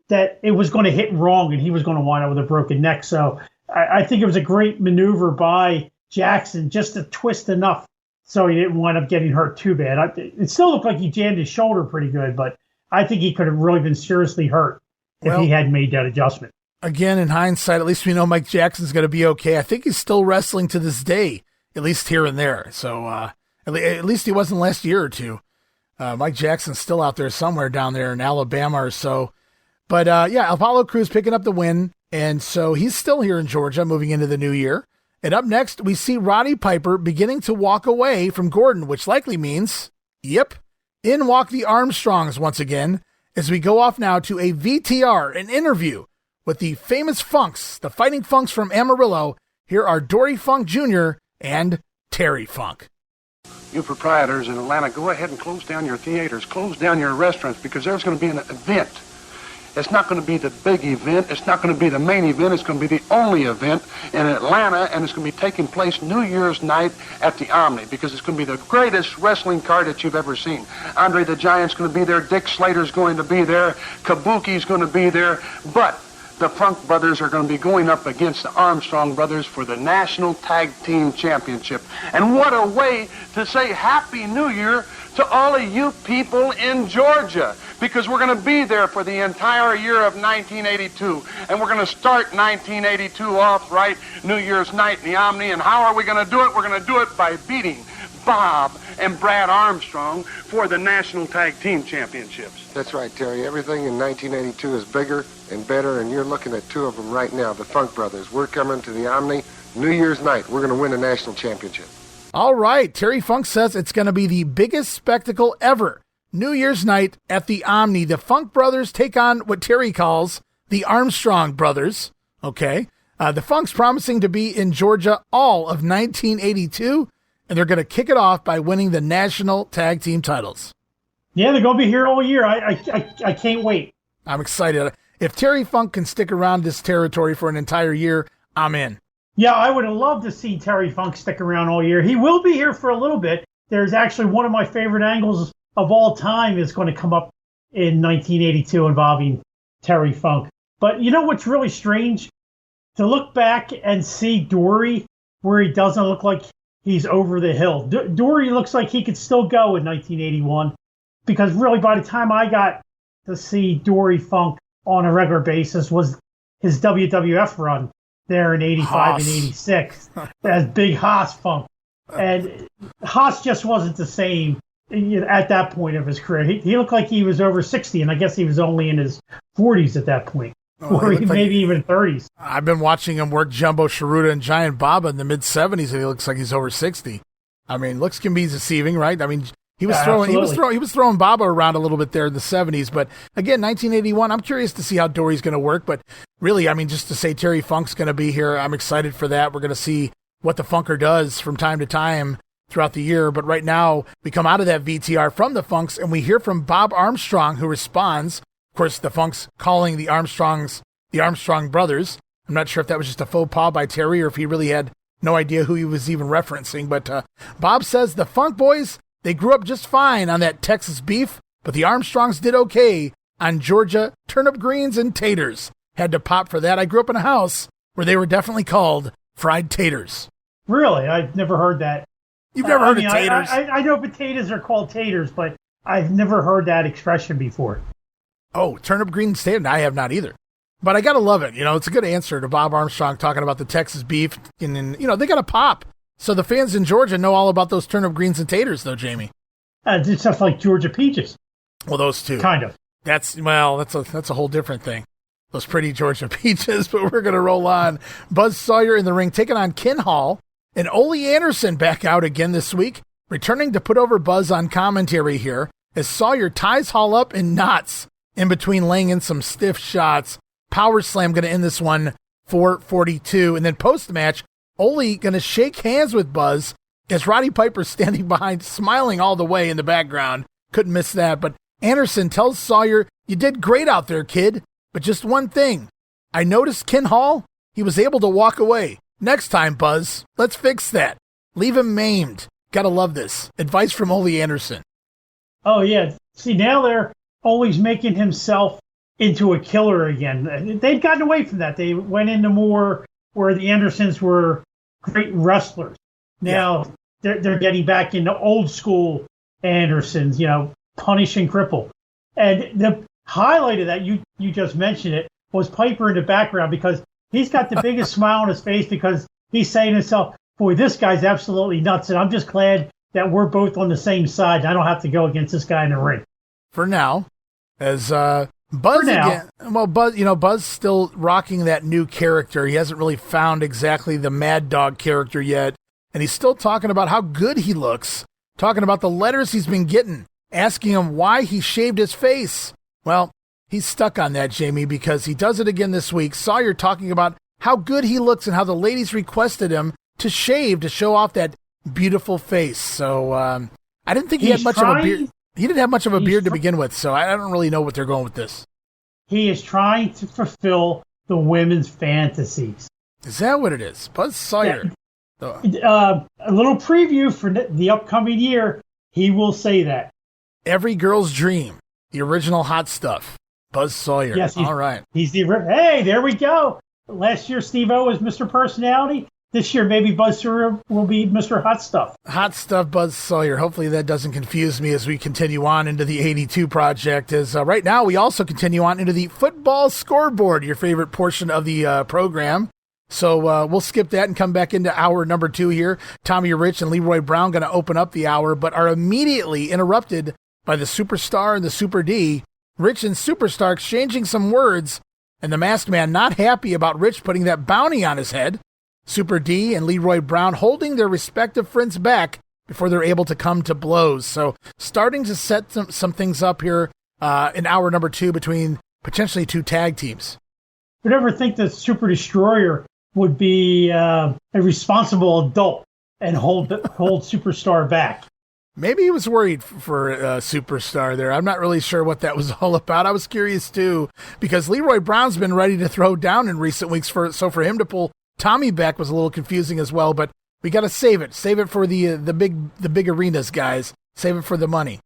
F: that it was going to hit wrong and he was going to wind up with a broken neck. So I think it was a great maneuver by Jackson just to twist enough so he didn't wind up getting hurt too bad. It still looked like he jammed his shoulder pretty good, but I think he could have really been seriously hurt if he had made that adjustment.
E: Again, in hindsight, at least we know Mike Jackson's going to be okay. I think he's still wrestling to this day, at least here and there. So at least he wasn't last year or two. Mike Jackson's still out there somewhere down there in Alabama or so. But Apollo Crews picking up the win. And so he's still here in Georgia moving into the new year. And up next, we see Roddy Piper beginning to walk away from Gordon, which likely means, in walk the Armstrongs once again, as we go off now to a VTR, an interview with the famous Funks, the Fighting Funks from Amarillo. Here are Dory Funk Jr. and Terry Funk.
G: You proprietors in Atlanta, go ahead and close down your theaters, close down your restaurants, because there's going to be an event. It's not going to be the big event. It's not going to be the main event. It's going to be the only event in Atlanta, and it's going to be taking place New Year's night at the Omni, because it's going to be the greatest wrestling card that you've ever seen. Andre the Giant's going to be there. Dick Slater's going to be there. Kabuki's going to be there. But the Funk brothers are going to be going up against the Armstrong brothers for the National Tag Team Championship. And what a way to say Happy New Year to all of you people in Georgia, because we're going to be there for the entire year of 1982. And we're going to start 1982 off right New Year's night in the Omni. And how are we going to do it? We're going to do it by beating Bob and Brad Armstrong for the National Tag Team Championships.
H: That's right, Terry. Everything in 1982 is bigger and better, and you're looking at two of them right now, the Funk brothers. We're coming to the Omni New Year's night. We're going to win a national championship.
E: All right. Terry Funk says it's going to be the biggest spectacle ever. New Year's night at the Omni. The Funk brothers take on what Terry calls the Armstrong brothers. Okay. The Funks promising to be in Georgia all of 1982, and they're going to kick it off by winning the national tag team titles.
F: Yeah, they're going to be here all year. I can't wait.
E: I'm excited. If Terry Funk can stick around this territory for an entire year, I'm in.
F: Yeah, I would have loved to see Terry Funk stick around all year. He will be here for a little bit. There's actually one of my favorite angles of all time is going to come up in 1982 involving Terry Funk. But you know what's really strange? To look back and see Dory where he doesn't look like he's over the hill. Dory looks like he could still go in 1981, because really by the time I got to see Dory Funk on a regular basis was his WWF run there in 85 and 86 as Big Haas Funk. And Haas just wasn't the same at that point of his career. He looked like he was over 60, and I guess he was only in his 40s at that point. Or maybe even 30s.
E: I've been watching him work Jumbo Sharuda and Giant Baba in the mid-70s, and he looks like he's over 60. I mean, looks can be deceiving, right? I mean, he was throwing Baba around a little bit there in the 70s. But again, 1981, I'm curious to see how Dory's going to work. But really, I mean, just to say Terry Funk's going to be here, I'm excited for that. We're going to see what the Funker does from time to time throughout the year. But right now, we come out of that VTR from the Funks, and we hear from Bob Armstrong, who responds. Of course, the Funks calling the Armstrongs the Armstrong brothers. I'm not sure if that was just a faux pas by Terry or if he really had no idea who he was even referencing. But Bob says the Funk boys, they grew up just fine on that Texas beef, but the Armstrongs did okay on Georgia turnip greens and taters. Had to pop for that. I grew up in a house where they were definitely called fried taters.
F: Really? I've never heard that.
E: You've never heard of taters?
F: I know potatoes are called taters, but I've never heard that expression before. Oh,
E: turnip greens and taters? I have not either. But I got to love it. You know, it's a good answer to Bob Armstrong talking about the Texas beef. And you know, they got to pop. So the fans in Georgia know all about those turnip greens and taters, though, Jamie.
F: It's just like Georgia peaches.
E: Well, those two.
F: Kind of.
E: That's a whole different thing. Those pretty Georgia peaches, but we're going to roll on. Buzz Sawyer in the ring taking on Ken Hall. And Ole Anderson back out again this week, returning to put over Buzz on commentary here, as Sawyer ties Hall up in knots in between laying in some stiff shots. Power slam going to end this one 442. And then post-match, Ole going to shake hands with Buzz as Roddy Piper standing behind, smiling all the way in the background. Couldn't miss that. But Anderson tells Sawyer, "You did great out there, kid. But just one thing. I noticed Ken Hall, he was able to walk away. Next time, Buzz, let's fix that. Leave him maimed." Gotta love this. Advice from Ole Anderson.
F: Oh, yeah. See, now they're always making himself into a killer again. They'd gotten away from that. They went into more where the Andersons were great wrestlers. Now they're getting back into old school Andersons, punish and cripple. And the highlight of that, you just mentioned it, was Piper in the background, because he's got the biggest smile on his face because he's saying to himself, boy, this guy's absolutely nuts, and I'm just glad that we're both on the same side. I don't have to go against this guy in the ring.
E: For now, as Buzz again. Well, Buzz still rocking that new character. He hasn't really found exactly the Mad Dog character yet, and he's still talking about how good he looks, talking about the letters he's been getting, asking him why he shaved his face. Well, he's stuck on that, Jamie, because he does it again this week. Sawyer talking about how good he looks and how the ladies requested him to shave to show off that beautiful face. So I didn't think he had much of a beard. He didn't have much of a beard to begin with, so I don't really know what they're going with this. He
F: is trying to fulfill the women's fantasies.
E: Is that what it is? Buzz Sawyer.
F: Yeah. A little preview for the upcoming year. He will say that.
E: Every girl's dream. The original hot stuff. Buzz Sawyer.
F: Yes,
E: all right.
F: Hey, there we go. Last year, Steve-O was Mr. Personality. This year, maybe Buzz Sawyer will be Mr. Hot Stuff.
E: Hot Stuff Buzz Sawyer. Hopefully that doesn't confuse me as we continue on into the 82 project. As right now, we also continue on into the football scoreboard, your favorite portion of the program. So we'll skip that and come back into hour number 2 here. Tommy Rich and Leroy Brown going to open up the hour, but are immediately interrupted by the Superstar and the Super D. Rich and Superstar exchanging some words, and the Masked Man not happy about Rich putting that bounty on his head. Super D and Leroy Brown holding their respective friends back before they're able to come to blows. So starting to set some things up here in hour number 2 between potentially 2 tag teams.
F: Would ever think that Super Destroyer would be a responsible adult and hold Superstar back?
E: Maybe he was worried for Superstar there. I'm not really sure what that was all about. I was curious too, because Leroy Brown's been ready to throw down in recent weeks, so for him to pull Tommy back was a little confusing as well, but we got to save it. Save it for the big arenas, guys. Save it for the money.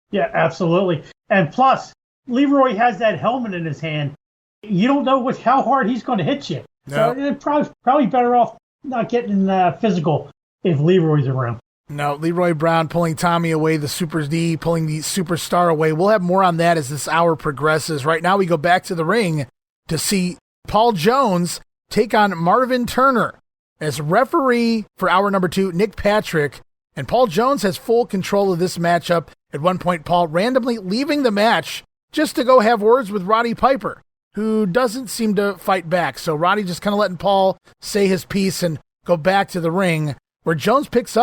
F: Yeah, absolutely. And plus, Leroy has that helmet in his hand. You don't know how hard he's going to hit you. No. So it's probably better off not getting physical if Leroy's around.
E: No, Leroy Brown pulling Tommy away, the Super D pulling the Superstar away. We'll have more on that as this hour progresses. Right now we go back to the ring to see Paul Jones take on Marvin Turner as referee for hour number 2, Nick Patrick. And Paul Jones has full control of this matchup. At one point, Paul randomly leaving the match just to go have words with Roddy Piper, who doesn't seem to fight back. So Roddy just kind of letting Paul say his piece and go back to the ring, where Jones kicks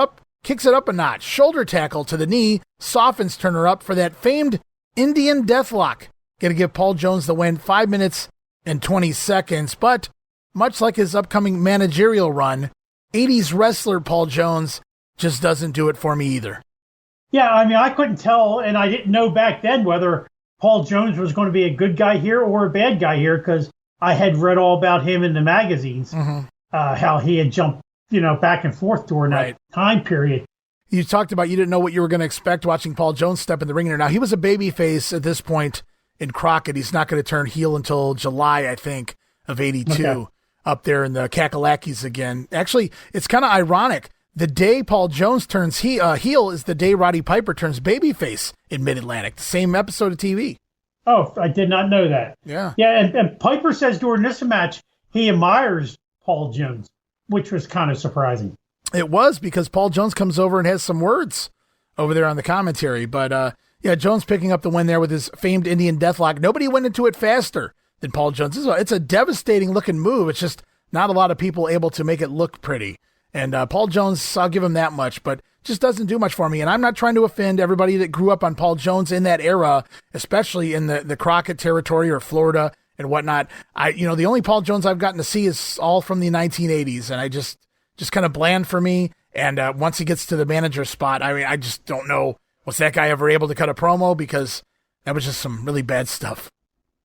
E: it up a notch. Shoulder tackle to the knee, softens Turner up for that famed Indian deathlock. Going to give Paul Jones the win, 5 minutes and 20 seconds. But much like his upcoming managerial run, 80s wrestler Paul Jones just doesn't do it for me either.
F: Yeah, I mean, I couldn't tell, and I didn't know back then whether Paul Jones was going to be a good guy here or a bad guy here, because I had read all about him in the magazines, how he had jumped, back and forth during that time period.
E: You talked about you didn't know what you were going to expect watching Paul Jones step in the ring there. Now, he was a babyface at this point in Crockett. He's not going to turn heel until July, I think, of 82. Okay. Up there in the Kakalakis again. Actually, it's kind of ironic. The day Paul Jones turns heel is the day Roddy Piper turns babyface in Mid-Atlantic. The same episode of TV.
F: Oh, I did not know that.
E: Yeah.
F: Yeah, and Piper says during this match he admires Paul Jones, which was kind of surprising.
E: It was, because Paul Jones comes over and has some words over there on the commentary. But, Jones picking up the win there with his famed Indian deathlock. Nobody went into it faster than Paul Jones. It's a devastating looking move. It's just not a lot of people able to make it look pretty. And Paul Jones, I'll give him that much, but just doesn't do much for me. And I'm not trying to offend everybody that grew up on Paul Jones in that era, especially in the Crockett territory or Florida and whatnot. The only Paul Jones I've gotten to see is all from the 1980s. And I just kind of bland for me. And once he gets to the manager spot, I just don't know, was that guy ever able to cut a promo? Because that was just some really bad stuff.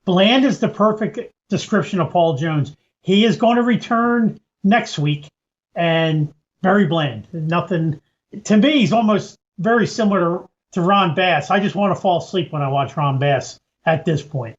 F: Bland is the perfect description of Paul Jones. He is going to return next week, and very bland. Nothing. To me, he's almost very similar to Ron Bass. I just want to fall asleep when I watch Ron Bass at this point.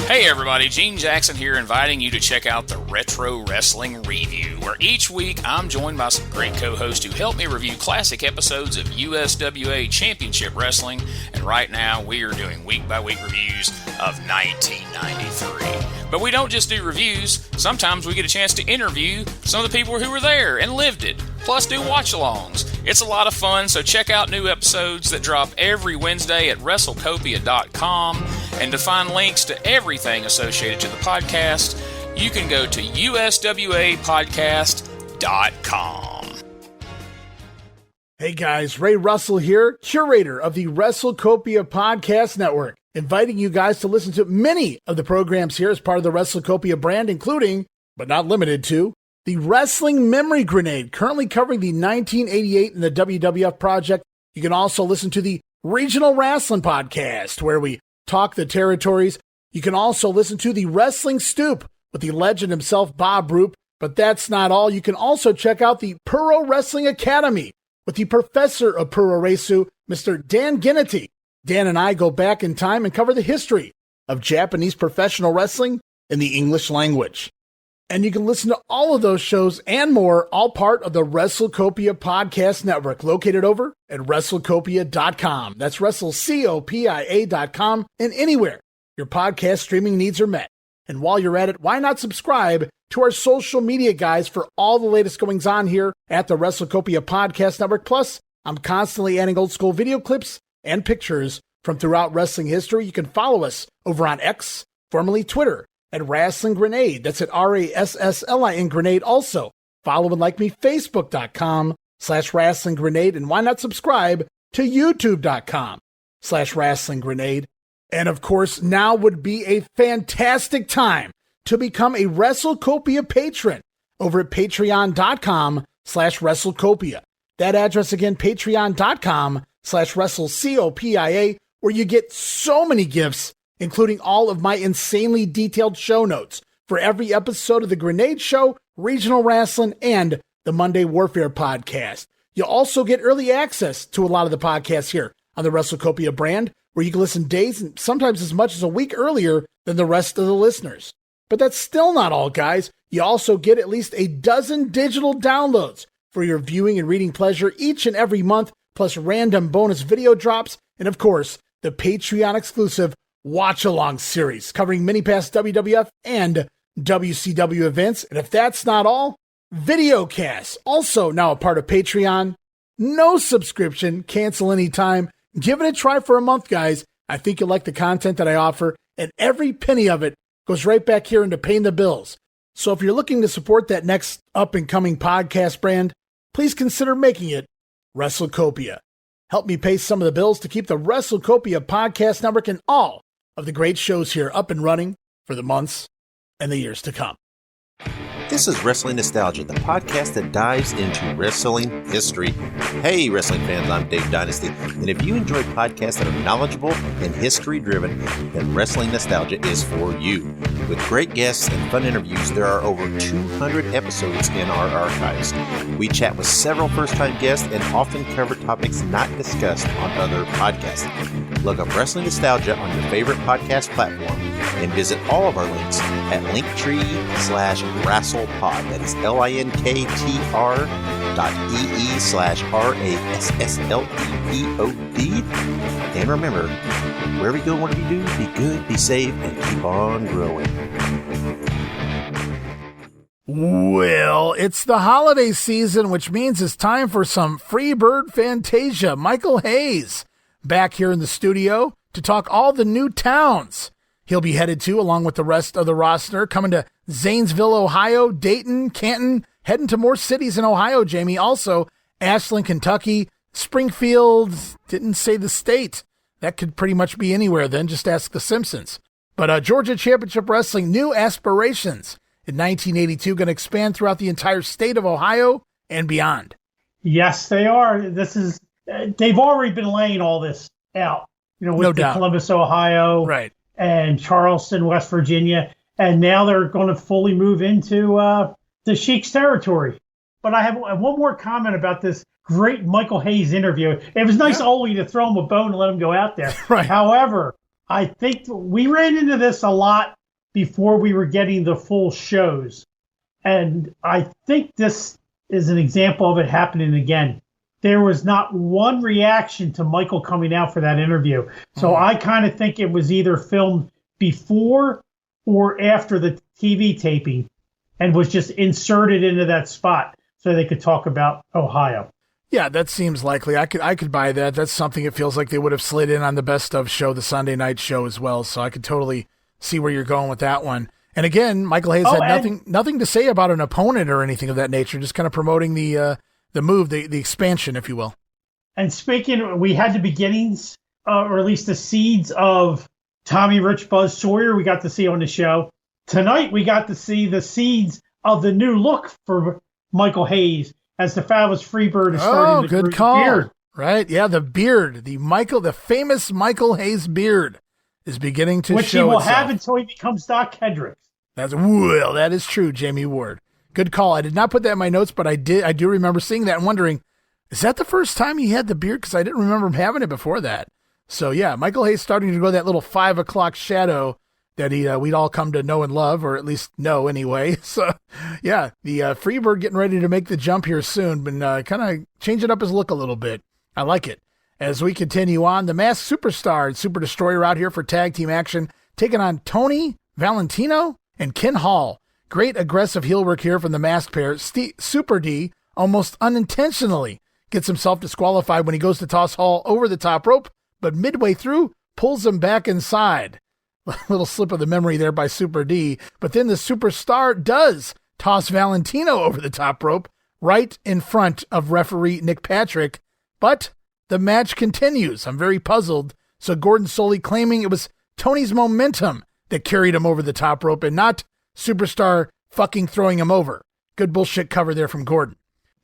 I: Hey everybody, Gene Jackson here, inviting you to check out the Retro Wrestling Review, where each week I'm joined by some great co-hosts who help me review classic episodes of USWA Championship Wrestling, and right now we are doing week-by-week reviews of 1993. But we don't just do reviews, sometimes we get a chance to interview some of the people who were there and lived it, plus do watch-alongs. It's a lot of fun, so check out new episodes that drop every Wednesday at WrestleCopia.com, and to find links to everything associated to the podcast, you can go to USWApodcast.com.
E: Hey guys, Ray Russell here, curator of the WrestleCopia Podcast Network, inviting you guys to listen to many of the programs here as part of the WrestleCopia brand, including, but not limited to, the Wrestling Memory Grenade, currently covering the 1988 and the WWF project. You can also listen to the Regional Rasslin Podcast, where we talk the territories. You can also listen to the Wrestling Stoop with the legend himself, Bob Roop. But that's not all. You can also check out the Puro Wrestling Academy with the professor of Puro Resu, Mr. Dan Ginnity. Dan and I go back in time and cover the history of Japanese professional wrestling in the English language. And you can listen to all of those shows and more, all part of the WrestleCopia Podcast Network, located over at WrestleCopia.com. That's WrestleCopia.com, and anywhere your podcast streaming needs are met. And while you're at it, why not subscribe to our social media guys for all the latest goings on here at the WrestleCopia Podcast Network. Plus, I'm constantly adding old school video clips and pictures from throughout wrestling history. You can follow us over on X, formerly Twitter, at Rasslin Grenade. That's at RASSLIN Grenade. Also, follow and like me, Facebook.com/Rasslin Grenade. And why not subscribe to YouTube.com/Rasslin Grenade. And of course, now would be a fantastic time to become a WrestleCopia patron over at Patreon.com/WrestleCopia. That address again, Patreon.com/WrestleCopia, where you get so many gifts, including all of my insanely detailed show notes for every episode of The Grenade Show, Regional Wrestling, and the Monday Warfare podcast. You'll also get early access to a lot of the podcasts here on the WrestleCopia brand, where you can listen days and sometimes as much as a week earlier than the rest of the listeners. But that's still not all, guys. You also get at least a dozen digital downloads for your viewing and reading pleasure each and every month, plus random bonus video drops, and of course, the Patreon exclusive Watch Along series covering many past WWF and WCW events. And if that's not all, videocasts, also now a part of Patreon. No subscription, cancel anytime. Give it a try for a month, guys. I think you'll like the content that I offer, and every penny of it goes right back here into paying the bills. So if you're looking to support that next up-and-coming podcast brand, please consider making it WrestleCopia. Help me pay some of the bills to keep the WrestleCopia Podcast Network and all of the great shows here up and running for the months and the years to come.
J: This is Wrestling Nostalgia, the podcast that dives into wrestling history. Hey, wrestling fans, I'm Dave Dynasty, and if you enjoy podcasts that are knowledgeable and history-driven, then Wrestling Nostalgia is for you. With great guests and fun interviews, there are over 200 episodes in our archives. We chat with several first-time guests and often cover topics not discussed on other podcasts. Look up Wrestling Nostalgia on your favorite podcast platform and visit all of our links at linktree/WrestlePod. That is linktr.ee/RASSLEPOD. And remember, wherever you go, whatever you do, be good, be safe, and keep on growing.
E: Well, it's the holiday season, which means it's time for some Freebird Fantasia. Michael Hayes back here in the studio to talk all the new towns he'll be headed to, along with the rest of the roster, coming to Zanesville, Ohio, Dayton, Canton, heading to more cities in Ohio, Jamie. Also, Ashland, Kentucky, Springfield, didn't say the state. That could pretty much be anywhere then, just ask the Simpsons. But Georgia Championship Wrestling, new aspirations in 1982, going to expand throughout the entire state of Ohio and beyond.
F: Yes, they are. They've already been laying all this out, with Columbus, Ohio.
E: Right.
F: And Charleston, West Virginia, and now they're going to fully move into the Sheik's territory. But I have one more comment about this great Michael Hayes interview. It was nice Ole to throw him a bone and let him go out there.
E: Right.
F: However, I think we ran into this a lot before we were getting the full shows. And I think this is an example of it happening again. There was not one reaction to Michael coming out for that interview. So I kind of think it was either filmed before or after the TV taping and was just inserted into that spot so they could talk about Ohio.
E: Yeah, that seems likely. I could buy that. That's something it feels like they would have slid in on the Best Of show, the Sunday night show as well. So I could totally see where you're going with that one. And again, Michael Hayes had nothing to say about an opponent or anything of that nature, just kind of promoting the move, the expansion, if you will. And
F: speaking, we had the beginnings, or at least the seeds of Tommy Rich Buzz Sawyer we got to see on the show. Tonight we got to see the seeds of the new look for Michael Hayes as the Fabulous Freebird is starting to grow. Good call. Beard.
E: Right, yeah, the beard, the famous Michael Hayes beard is beginning to show itself. Which he will have
F: until he becomes Doc Hendricks.
E: That is true, Jammie Ward. Good call. I did not put that in my notes, but I do remember seeing that and wondering, is that the first time he had the beard? Because I didn't remember him having it before that. So yeah, Michael Hayes starting to go that little 5 o'clock shadow that we'd all come to know and love, or at least know anyway. So yeah, the Freebird getting ready to make the jump here soon, but kind of changing up his look a little bit. I like it. As we continue on, the Masked Superstar and Super Destroyer out here for tag team action, taking on Tony Valentino and Ken Hall. Great aggressive heel work here from the masked pair. Super D almost unintentionally gets himself disqualified when he goes to toss Hall over the top rope, but midway through pulls him back inside. A little slip of the memory there by Super D, but then the Superstar does toss Valentino over the top rope right in front of referee Nick Patrick, but the match continues. I'm very puzzled. So Gordon solely claiming it was Tony's momentum that carried him over the top rope and not Superstar fucking throwing him over. Good bullshit cover there from Gordon.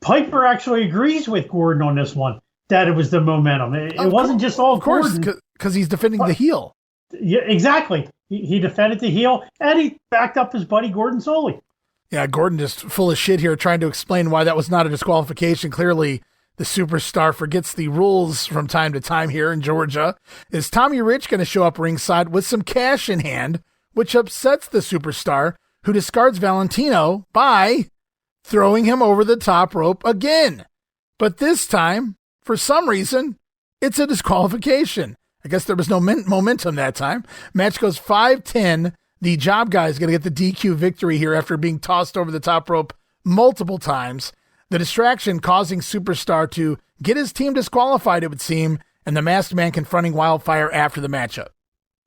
F: Piper actually agrees with Gordon on this one, that it was the momentum. It wasn't just all Gordon.
E: Of course, because he's defending the heel.
F: Yeah, exactly. He defended the heel, and he backed up his buddy Gordon Soley.
E: Yeah, Gordon just full of shit here trying to explain why that was not a disqualification. Clearly, the Superstar forgets the rules from time to time here in Georgia. Is Tommy Rich going to show up ringside with some cash in hand, which upsets the Superstar, who discards Valentino by throwing him over the top rope again. But this time, for some reason, it's a disqualification. I guess there was no momentum that time. Match goes 5-10. The job guy is going to get the DQ victory here after being tossed over the top rope multiple times. The distraction causing Superstar to get his team disqualified, it would seem, and the Masked Man confronting Wildfire after the matchup.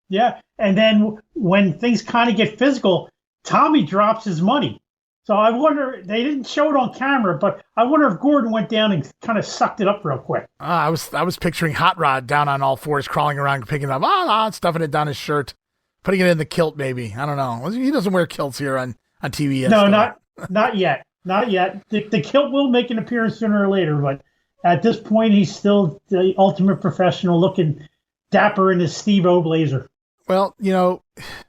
F: Yeah, and then when things kind of get physical, Tommy drops his money. So I wonder, they didn't show it on camera, but I wonder if Gordon went down and kind of sucked it up real quick.
E: I was picturing Hot Rod down on all fours, crawling around, picking it up, stuffing it down his shirt, putting it in the kilt maybe. I don't know. He doesn't wear kilts here on TV yet.
F: No, not yet. Not yet. The kilt will make an appearance sooner or later, but at this point, he's still the ultimate professional, looking dapper in his Steve-O blazer.
E: Well,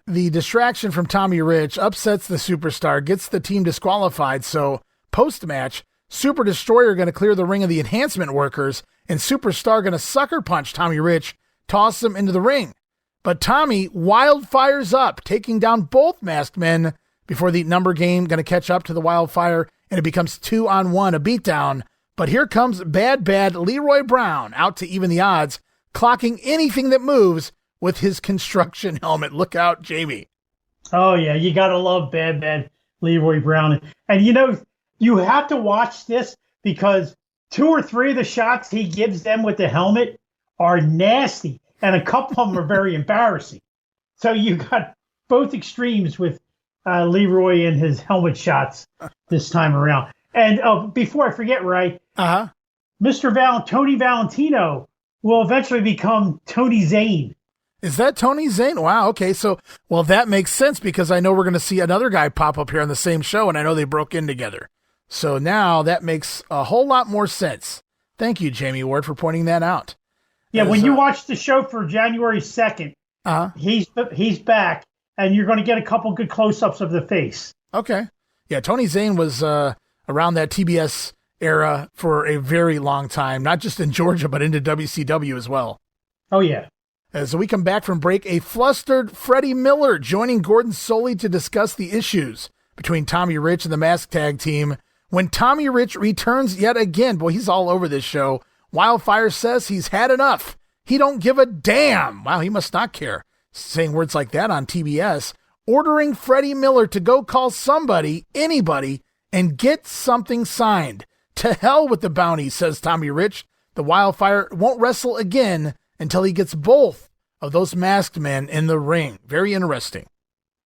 E: the distraction from Tommy Rich upsets the Superstar, gets the team disqualified. So post-match, Super Destroyer going to clear the ring of the enhancement workers, and Superstar going to sucker punch Tommy Rich, toss him into the ring. But Tommy wildfires up, taking down both masked men before the number game going to catch up to the Wildfire, and it becomes 2-on-1, a beatdown. But here comes bad Leroy Brown out to even the odds, clocking anything that moves with his construction helmet. Look out, Jamie.
F: Oh, yeah, you got to love bad Leroy Brown. And, you have to watch this because 2 or 3 of the shots he gives them with the helmet are nasty, and a couple of them are very embarrassing. So you got both extremes with Leroy and his helmet shots this time around. And before I forget, Ray, Tony Valentino will eventually become Tony Zane.
E: Is that Tony Zane? Wow, okay. So, that makes sense because I know we're going to see another guy pop up here on the same show, and I know they broke in together. So now that makes a whole lot more sense. Thank you, Jammie Ward, for pointing that out.
F: Yeah, when you watch the show for January 2nd, he's back, and you're going to get a couple good close-ups of the face.
E: Okay. Yeah, Tony Zane was around that TBS era for a very long time, not just in Georgia, but into WCW as well.
F: Oh, yeah.
E: As we come back from break, a flustered Freddie Miller joining Gordon Soley to discuss the issues between Tommy Rich and the Masked Tag Team. When Tommy Rich returns yet again, boy, he's all over this show. Wildfire says he's had enough. He don't give a damn. Wow, he must not care. Saying words like that on TBS. Ordering Freddie Miller to go call somebody, anybody, and get something signed. To hell with the bounty, says Tommy Rich. The Wildfire won't wrestle again until he gets both of those masked men in the ring. Very interesting.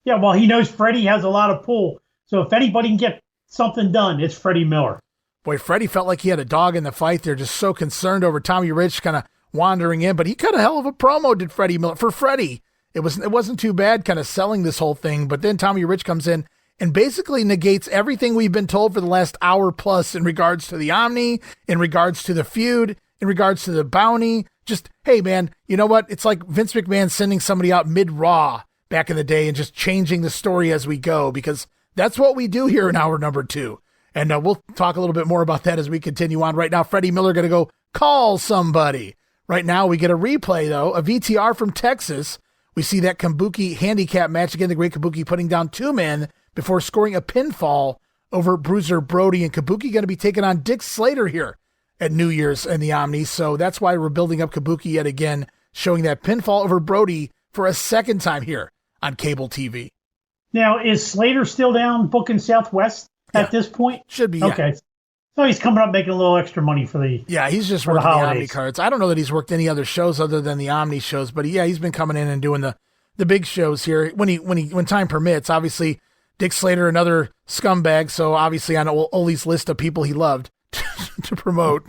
F: Yeah, well, he knows Freddie has a lot of pull. So if anybody can get something done, it's Freddie Miller.
E: Boy, Freddie felt like he had a dog in the fight there, just so concerned over Tommy Rich kind of wandering in. But he cut a hell of a promo, did Freddie Miller. For Freddie, it wasn't too bad kind of selling this whole thing. But then Tommy Rich comes in and basically negates everything we've been told for the last hour plus in regards to the Omni, in regards to the feud, in regards to the bounty. Just, hey, man, you know what? It's like Vince McMahon sending somebody out mid-Raw back in the day and just changing the story as we go, because that's what we do here in hour number 2. And we'll talk a little bit more about that as we continue on. Right now, Freddie Miller going to go call somebody. Right now, we get a replay, though, a VTR from Texas. We see that Kabuki handicap match. Again, the great Kabuki putting down 2 men before scoring a pinfall over Bruiser Brody. And Kabuki going to be taking on Dick Slater here at New Year's in the Omni. So that's why we're building up Kabuki yet again, showing that pinfall over Brody for a second time here on cable TV.
F: Now, is Slater still down booking Southwest at this point?
E: Should be, yeah.
F: Okay. So he's coming up making a little extra money for the
E: he's just working the Omni cards. I don't know that he's worked any other shows other than the Omni shows, but yeah, he's been coming in and doing the big shows here when time permits. Obviously, Dick Slater, another scumbag, so obviously on Ole's list of people he loved to promote.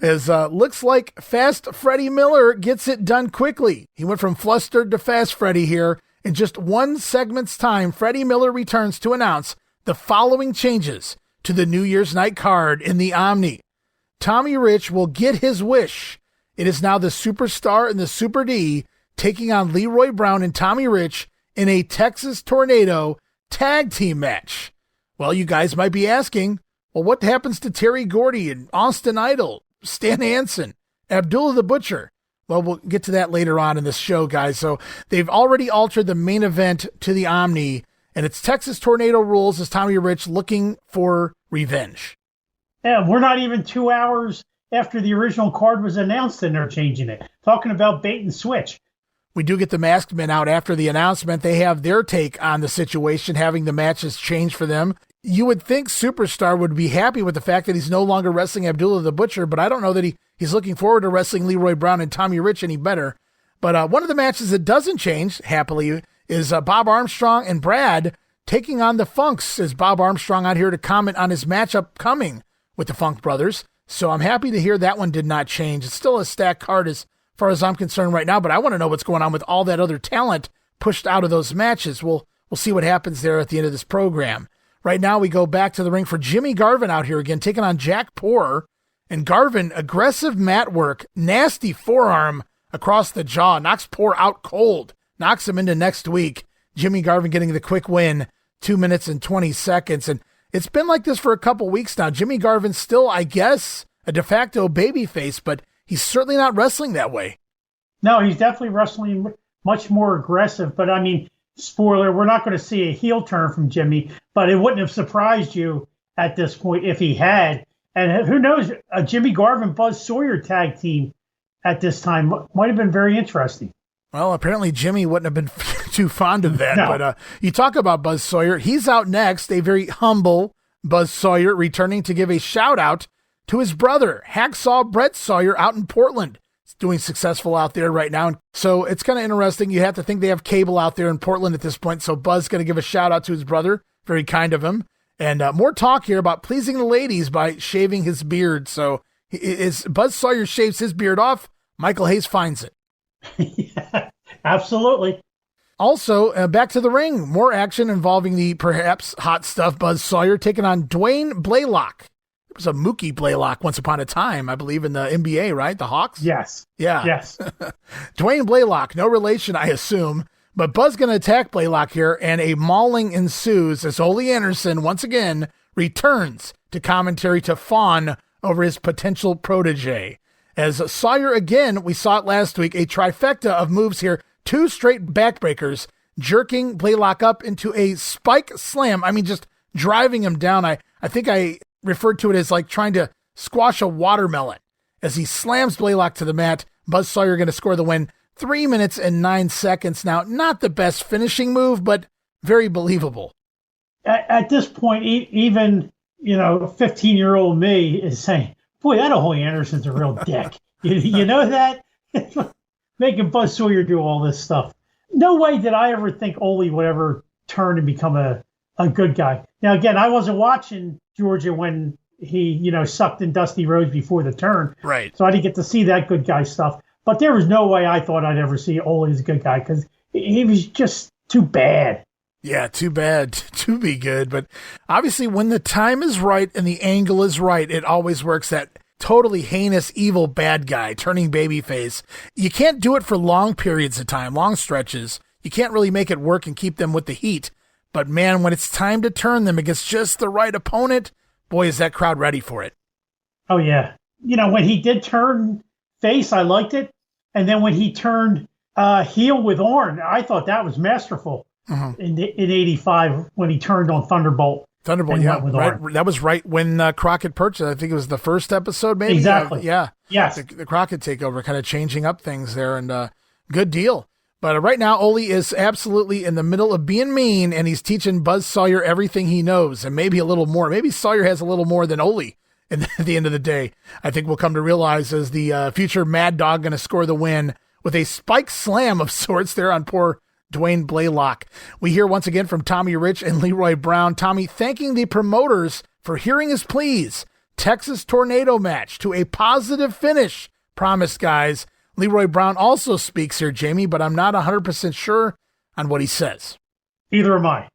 E: As looks like Fast Freddie Miller gets it done quickly. He went from flustered to Fast Freddie here. In just one segment's time, Freddie Miller returns to announce the following changes to the New Year's night card in the Omni. Tommy Rich will get his wish. It is now the Superstar and the Super D taking on Leroy Brown and Tommy Rich in a Texas Tornado tag team match. Well, you guys might be asking, well, what happens to Terry Gordy and Austin Idol, Stan Hansen, Abdullah the Butcher? Well, we'll get to that later on in this show, guys. So they've already altered the main event to the Omni, and it's Texas Tornado rules as Tommy Rich looking for revenge.
F: Yeah, we're not even 2 hours after the original card was announced, and they're changing it. Talking about bait and switch.
E: We do get the masked men out after the announcement. They have their take on the situation, having the matches changed for them. You would think Superstar would be happy with the fact that he's no longer wrestling Abdullah the Butcher, but I don't know that he's looking forward to wrestling Leroy Brown and Tommy Rich any better. But one of the matches that doesn't change, happily, is Bob Armstrong and Brad taking on the Funks. Is Bob Armstrong out here to comment on his matchup coming with the Funk Brothers. So I'm happy to hear that one did not change. It's still a stacked card as far as I'm concerned right now, but I want to know what's going on with all that other talent pushed out of those matches. We'll see what happens there at the end of this program. Right now, we go back to the ring for Jimmy Garvin out here again, taking on Jack Poor. And Garvin, aggressive mat work, nasty forearm across the jaw, knocks Poor out cold, knocks him into next week. Jimmy Garvin getting the quick win, 2 minutes and 20 seconds. And it's been like this for a couple weeks now. Jimmy Garvin's still, I guess, a de facto babyface, but he's certainly not wrestling that way.
F: No, he's definitely wrestling much more aggressive. But, I mean, spoiler, we're not going to see a heel turn from Jimmy, but it wouldn't have surprised you at this point if he had. And who knows, a Jimmy Garvin, Buzz Sawyer tag team at this time might have been very interesting.
E: Well, apparently Jimmy wouldn't have been too fond of that.
F: No.
E: But you talk about Buzz Sawyer. He's out next, a very humble Buzz Sawyer returning to give a shout out to his brother, Hacksaw Brett Sawyer, out in Portland. He's doing successful out there right now. So it's kind of interesting. You have to think they have cable out there in Portland at this point. So Buzz going to give a shout out to his brother. Very kind of him. And more talk here about pleasing the ladies by shaving his beard. So as Buzz Sawyer shaves his beard off, Michael Hayes finds it.
F: Yeah, absolutely.
E: Also, back to the ring. More action involving the perhaps hot stuff Buzz Sawyer taking on Dwayne Blaylock. It was a Mookie Blaylock once upon a time, I believe, in the NBA, right? The Hawks?
F: Yes.
E: Yeah.
F: Yes.
E: Dwayne Blaylock, no relation, I assume. But Buzz going to attack Blaylock here, and a mauling ensues as Ole Anderson, once again, returns to commentary to fawn over his potential protege. As Sawyer, again, we saw it last week, a trifecta of moves here, 2 straight backbreakers, jerking Blaylock up into a spike slam. I mean, just driving him down. I think I referred to it as like trying to squash a watermelon as he slams Blaylock to the mat. Buzz Sawyer going to score the win. 3 minutes and 9 seconds. Now, not the best finishing move, but very believable.
F: At this point, even, 15-year-old me is saying, boy, that Ole Anderson's a real dick. You know that? Making Buzz Sawyer do all this stuff. No way did I ever think Ole would ever turn and become a good guy. Now, again, I wasn't watching Georgia when he, sucked in Dusty Rhodes before the turn.
E: Right.
F: So I didn't get to see that good guy stuff. But there was no way I thought I'd ever see Ole as a good guy because he was just too bad.
E: Yeah, too bad to be good. But obviously when the time is right and the angle is right, it always works. That totally heinous, evil bad guy turning babyface. You can't do it for long periods of time, long stretches. You can't really make it work and keep them with the heat. But man, when it's time to turn them against just the right opponent, boy, is that crowd ready for it.
F: Oh, yeah. When he did turn face, I liked it. And then when he turned heel with Orn, I thought that was masterful in 85 when he turned on Thunderbolt.
E: Thunderbolt, yeah. Right, that was right when Crockett purchased. I think it was the first episode, maybe.
F: Exactly.
E: Yeah.
F: Yes.
E: The Crockett takeover, kind of changing up things there, and good deal. But right now, Ole is absolutely in the middle of being mean, and he's teaching Buzz Sawyer everything he knows, and maybe a little more. Maybe Sawyer has a little more than Ole at the end of the day. I think we'll come to realize as the future Mad Dog going to score the win with a spike slam of sorts there on poor Dwayne Blaylock. We hear once again from Tommy Rich and Leroy Brown. Tommy thanking the promoters for hearing his pleas. Texas Tornado match to a positive finish. Promise, guys. Leroy Brown also speaks here, Jamie, but I'm not 100% sure on what he says.
F: Either am I.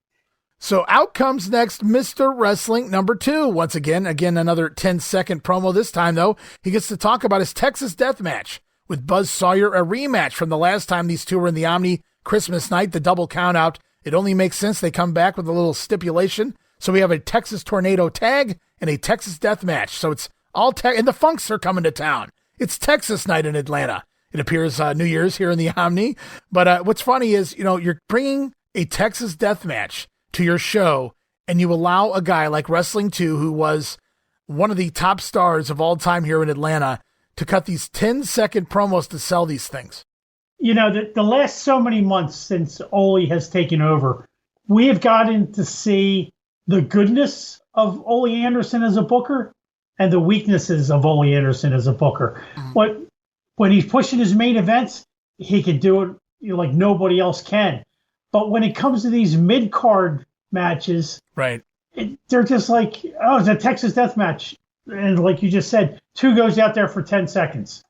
E: So out comes next Mr. Wrestling number 2. Once again, another 10-second promo. This time, though, he gets to talk about his Texas Death Match with Buzz Sawyer, a rematch from the last time these two were in the Omni Christmas night, the double countout. It only makes sense they come back with a little stipulation. So we have a Texas Tornado tag and a Texas Death Match. So it's all and the Funks are coming to town. It's Texas night in Atlanta. It appears New Year's here in the Omni. But what's funny is, you're bringing a Texas Death Match to your show, and you allow a guy like Wrestling 2, who was one of the top stars of all time here in Atlanta, to cut these 10-second promos to sell these things.
F: The last so many months since Ole has taken over, we have gotten to see the goodness of Ole Anderson as a booker and the weaknesses of Ole Anderson as a booker. When he's pushing his main events, he can do it like nobody else can. But when it comes to these mid-card matches,
E: right,
F: they're just like, oh, it's a Texas Death Match. And like you just said, 2 goes out there for 10 seconds.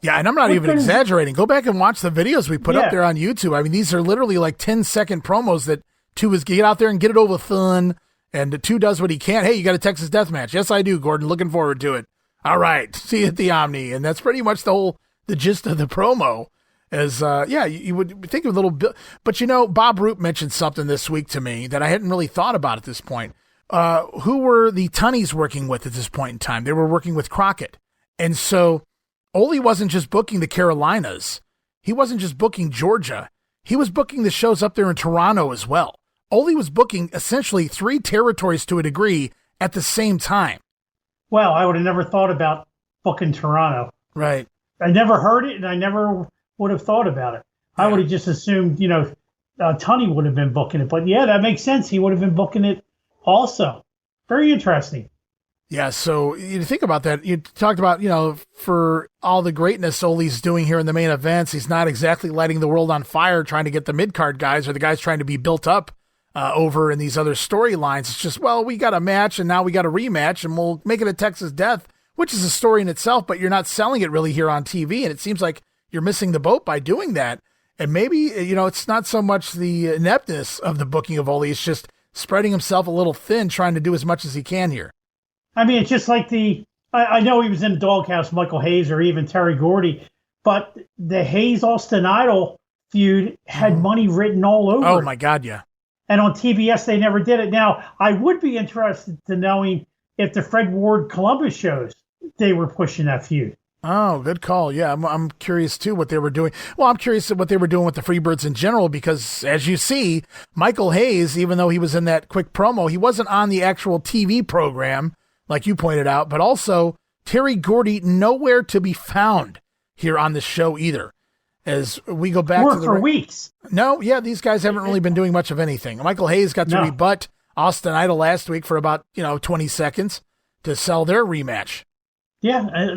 E: Yeah, and I'm not even exaggerating. Go back and watch the videos we put up there on YouTube. I mean, these are literally like 10-second promos that 2 is get out there and get it over fun, and 2 does what he can. Hey, you got a Texas Death Match. Yes, I do, Gordon. Looking forward to it. All right, see you at the Omni. And that's pretty much the gist of the promo. As, you would think of a little bit. But, Bob Roop mentioned something this week to me that I hadn't really thought about at this point. Who were the Tunnies working with at this point in time? They were working with Crockett. And so Ole wasn't just booking the Carolinas. He wasn't just booking Georgia. He was booking the shows up there in Toronto as well. Ole was booking essentially 3 territories to a degree at the same time.
F: Well, I would have never thought about booking Toronto.
E: Right.
F: I never heard it, and I never would have thought about it. I would have just assumed, Tunney would have been booking it. But yeah, that makes sense. He would have been booking it also. Very interesting.
E: Yeah, so you think about that. You talked about, for all the greatness Ole's doing here in the main events, he's not exactly lighting the world on fire trying to get the mid-card guys or the guys trying to be built up over in these other storylines. It's just, well, we got a match and now we got a rematch and we'll make it a Texas Death, which is a story in itself, but you're not selling it really here on TV. And it seems like you're missing the boat by doing that. And maybe, it's not so much the ineptness of the booking of Ole, it's just spreading himself a little thin, trying to do as much as he can here.
F: I mean, it's just like I know he was in the Doghouse, Michael Hayes, or even Terry Gordy, but the Hayes-Austin Idol feud had money written all over it.
E: Oh, my God, yeah.
F: And on TBS, they never did it. Now, I would be interested to knowing if the Fred Ward Columbus shows, they were pushing that feud.
E: Oh, good call. Yeah, I'm curious too what they were doing. Well, I'm curious what they were doing with the Freebirds in general because, as you see, Michael Hayes, even though he was in that quick promo, he wasn't on the actual TV program, like you pointed out, but also Terry Gordy nowhere to be found here on the show either. As we go back to
F: for weeks.
E: No, yeah, these guys haven't really been doing much of anything. Michael Hayes got to rebut Austin Idol last week for about 20 seconds to sell their rematch.
F: Yeah,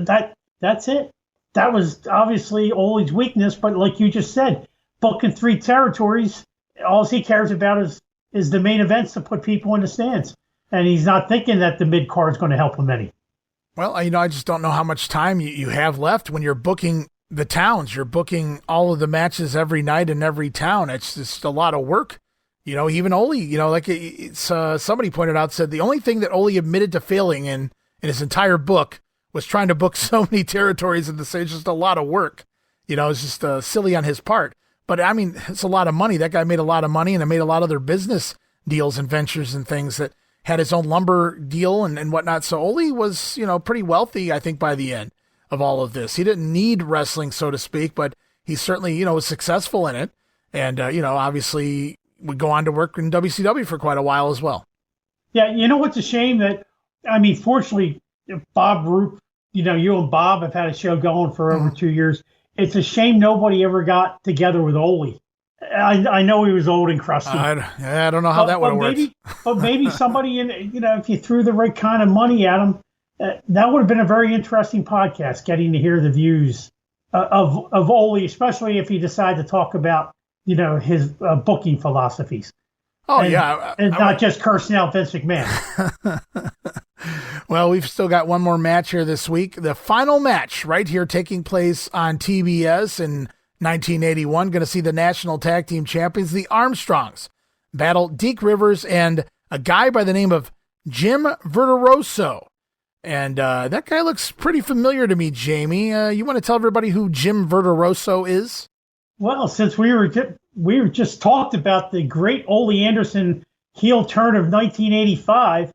F: that's it. That was obviously Ole's weakness, but like you just said, booking 3 territories, all he cares about is the main events to put people in the stands. And he's not thinking that the mid-card is going to help him any.
E: Well, I just don't know how much time you have left when you're booking the towns. You're booking all of the matches every night in every town. It's just a lot of work. Even Ole, like somebody pointed out, said the only thing that Ole admitted to failing in his entire book was trying to book so many territories at the same. It's just a lot of work. It's just silly on his part. But I mean, it's a lot of money. That guy made a lot of money, and it made a lot of other business deals and ventures and things that had his own lumber deal and whatnot. So Ole was, pretty wealthy, I think, by the end of all of this. He didn't need wrestling, so to speak, but he certainly, was successful in it. And, obviously would go on to work in WCW for quite a while as well.
F: Yeah. What's a shame that, fortunately, Bob Roop, you and Bob have had a show going for over 2 years. It's a shame nobody ever got together with Ole. I know he was old and crusty.
E: I don't know how that would have worked.
F: But maybe somebody, if you threw the right kind of money at him, that would have been a very interesting podcast, getting to hear the views of Ole, especially if he decided to talk about, his booking philosophies.
E: Oh,
F: and not just cursing out Vince McMahon.
E: Well, we've still got one more match here this week. The final match right here taking place on TBS in 1981. Going to see the National Tag Team Champions, the Armstrongs, battle Deke Rivers and a guy by the name of Jim Verderoso. And that guy looks pretty familiar to me, Jamie. You want to tell everybody who Jim Verderoso is? Well,
F: since we were just talked about the great Ole Anderson heel turn of 1985,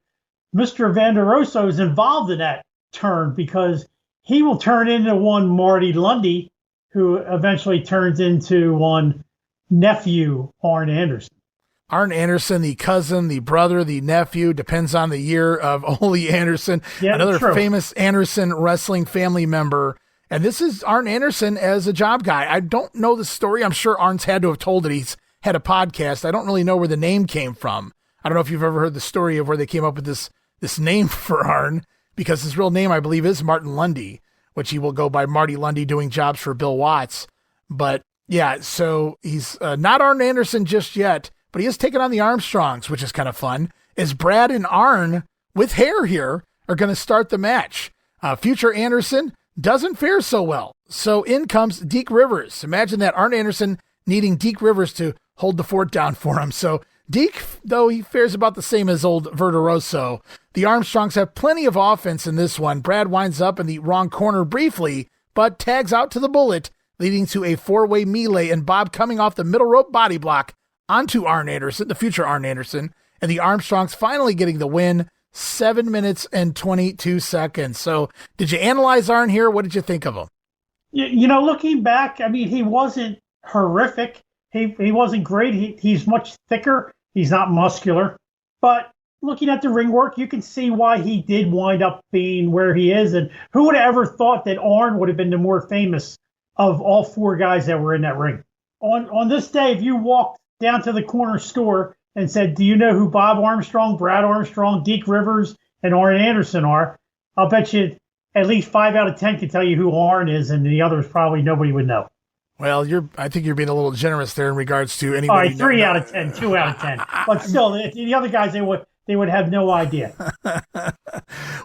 F: Mr. Verderoso is involved in that turn because he will turn into one Marty Lundy, who eventually turns into one nephew, Arn Anderson.
E: Arn Anderson, the cousin, the brother, the nephew, depends on the year of Ole Anderson, another famous Anderson wrestling family member. And this is Arn Anderson as a job guy. I don't know the story. I'm sure Arn's had to have told it. He's had a podcast. I don't really know where the name came from. I don't know if you've ever heard the story of where they came up with this name for Arn, because his real name, I believe, is Martin Lundy, which he will go by Marty Lundy doing jobs for Bill Watts. But yeah, so he's not Arn Anderson just yet, but he is taking on the Armstrongs, which is kind of fun, as Brad and Arn with hair here are going to start the match. Future Anderson doesn't fare so well. So in comes Deke Rivers. Imagine that, Arn Anderson needing Deke Rivers to hold the fort down for him. So Deke, though, he fares about the same as old Verderoso. The Armstrongs have plenty of offense in this one. Brad winds up in the wrong corner briefly, but tags out to the bullet, leading to a 4-way melee, and Bob coming off the middle rope body block onto Arn Anderson, the future Arn Anderson, and the Armstrongs finally getting the win, 7 minutes and 22 seconds. So did you analyze Arn here? What did you think of him?
F: Looking back, he wasn't horrific. He wasn't great. He's much thicker. He's not muscular. But looking at the ring work, you can see why he did wind up being where he is. And who would have ever thought that Arn would have been the more famous of all 4 guys that were in that ring? On this day, if you walked down to the corner store and said, do you know who Bob Armstrong, Brad Armstrong, Deke Rivers, and Arn Anderson are? I'll bet you at least 5 out of 10 can tell you who Arn is, and the others probably nobody would know.
E: Well, I think you're being a little generous there in regards to anybody.
F: All right, 3 out of 10, 2 out of 10. But still, the other guys, they would have no idea.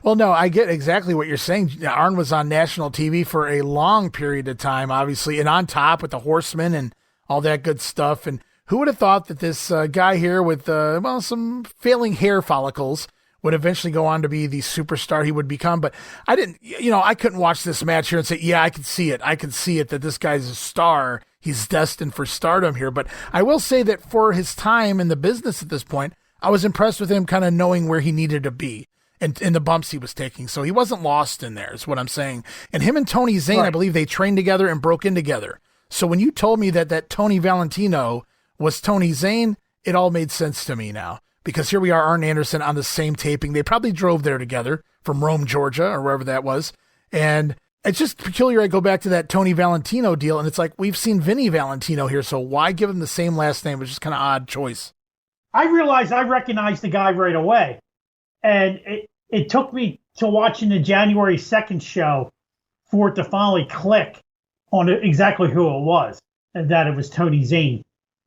E: Well, no, I get exactly what you're saying. Arn was on national TV for a long period of time, obviously, and on top with the Horsemen and all that good stuff. And who would have thought that this guy here with, some failing hair follicles would eventually go on to be the superstar he would become. But I didn't, I couldn't watch this match here and say, yeah, I can see it. I can see it that this guy's a star. He's destined for stardom here. But I will say that for his time in the business at this point, I was impressed with him kind of knowing where he needed to be in the bumps he was taking. So he wasn't lost in there, is what I'm saying. And him and Tony Zane,
F: Right.
E: I believe they trained together and broke in together. So when you told me that Tony Valentino was Tony Zane, it all made sense to me now. Because here we are, Arn Anderson on the same taping. They probably drove there together from Rome, Georgia, or wherever that was. And it's just peculiar. I go back to that Tony Valentino deal, and it's like, we've seen Vinny Valentino here, so why give him the same last name? Which is kind of odd choice.
F: I realized I recognized the guy right away. And it took me to watching the January 2nd show for it to finally click on exactly who it was, and that it was Tony Zane.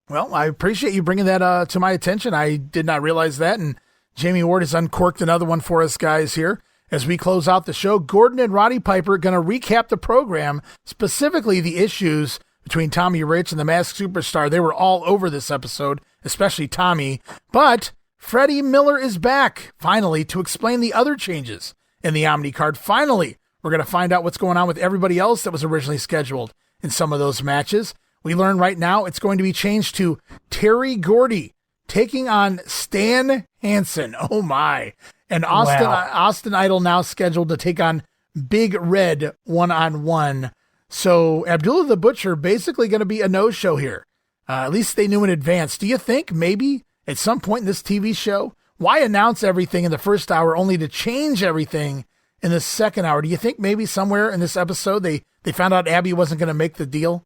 E: Well, I appreciate you bringing that to my attention. I did not realize that, and Jammie Ward has uncorked another one for us guys here. As we close out the show, Gordon and Roddy Piper are going to recap the program, specifically the issues between Tommy Rich and the Masked Superstar. They were all over this episode, especially Tommy. But Freddie Miller is back, finally, to explain the other changes in the Omni card. Finally, we're going to find out what's going on with everybody else that was originally scheduled in some of those matches. We learn right now it's going to be changed to Terry Gordy taking on Stan Hansen. Oh, my. And Austin Idol now scheduled to take on Big Red one-on-one. So Abdullah the Butcher basically going to be a no-show here. At least they knew in advance. Do you think maybe at some point in this TV show, why announce everything in the first hour only to change everything in the second hour? Do you think maybe somewhere in this episode they found out Abby wasn't going to make the deal?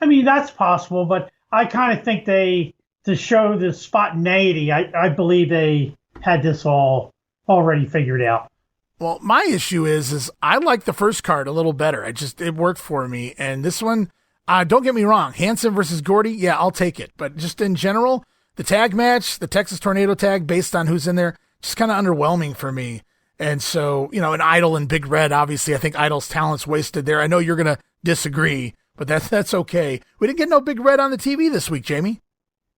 F: I mean, that's possible, but I kind of think to show the spontaneity, I believe they had this all already figured out.
E: Well, my issue is I like the first card a little better. It worked for me. And this one, don't get me wrong, Hansen versus Gordy, yeah, I'll take it. But just in general, the tag match, the Texas Tornado tag, based on who's in there, just kind of underwhelming for me. And so, an Idol and Big Red, obviously, I think Idol's talent's wasted there. I know you're going to disagree, but that's okay. We didn't get no Big Red on the TV this week, Jamie.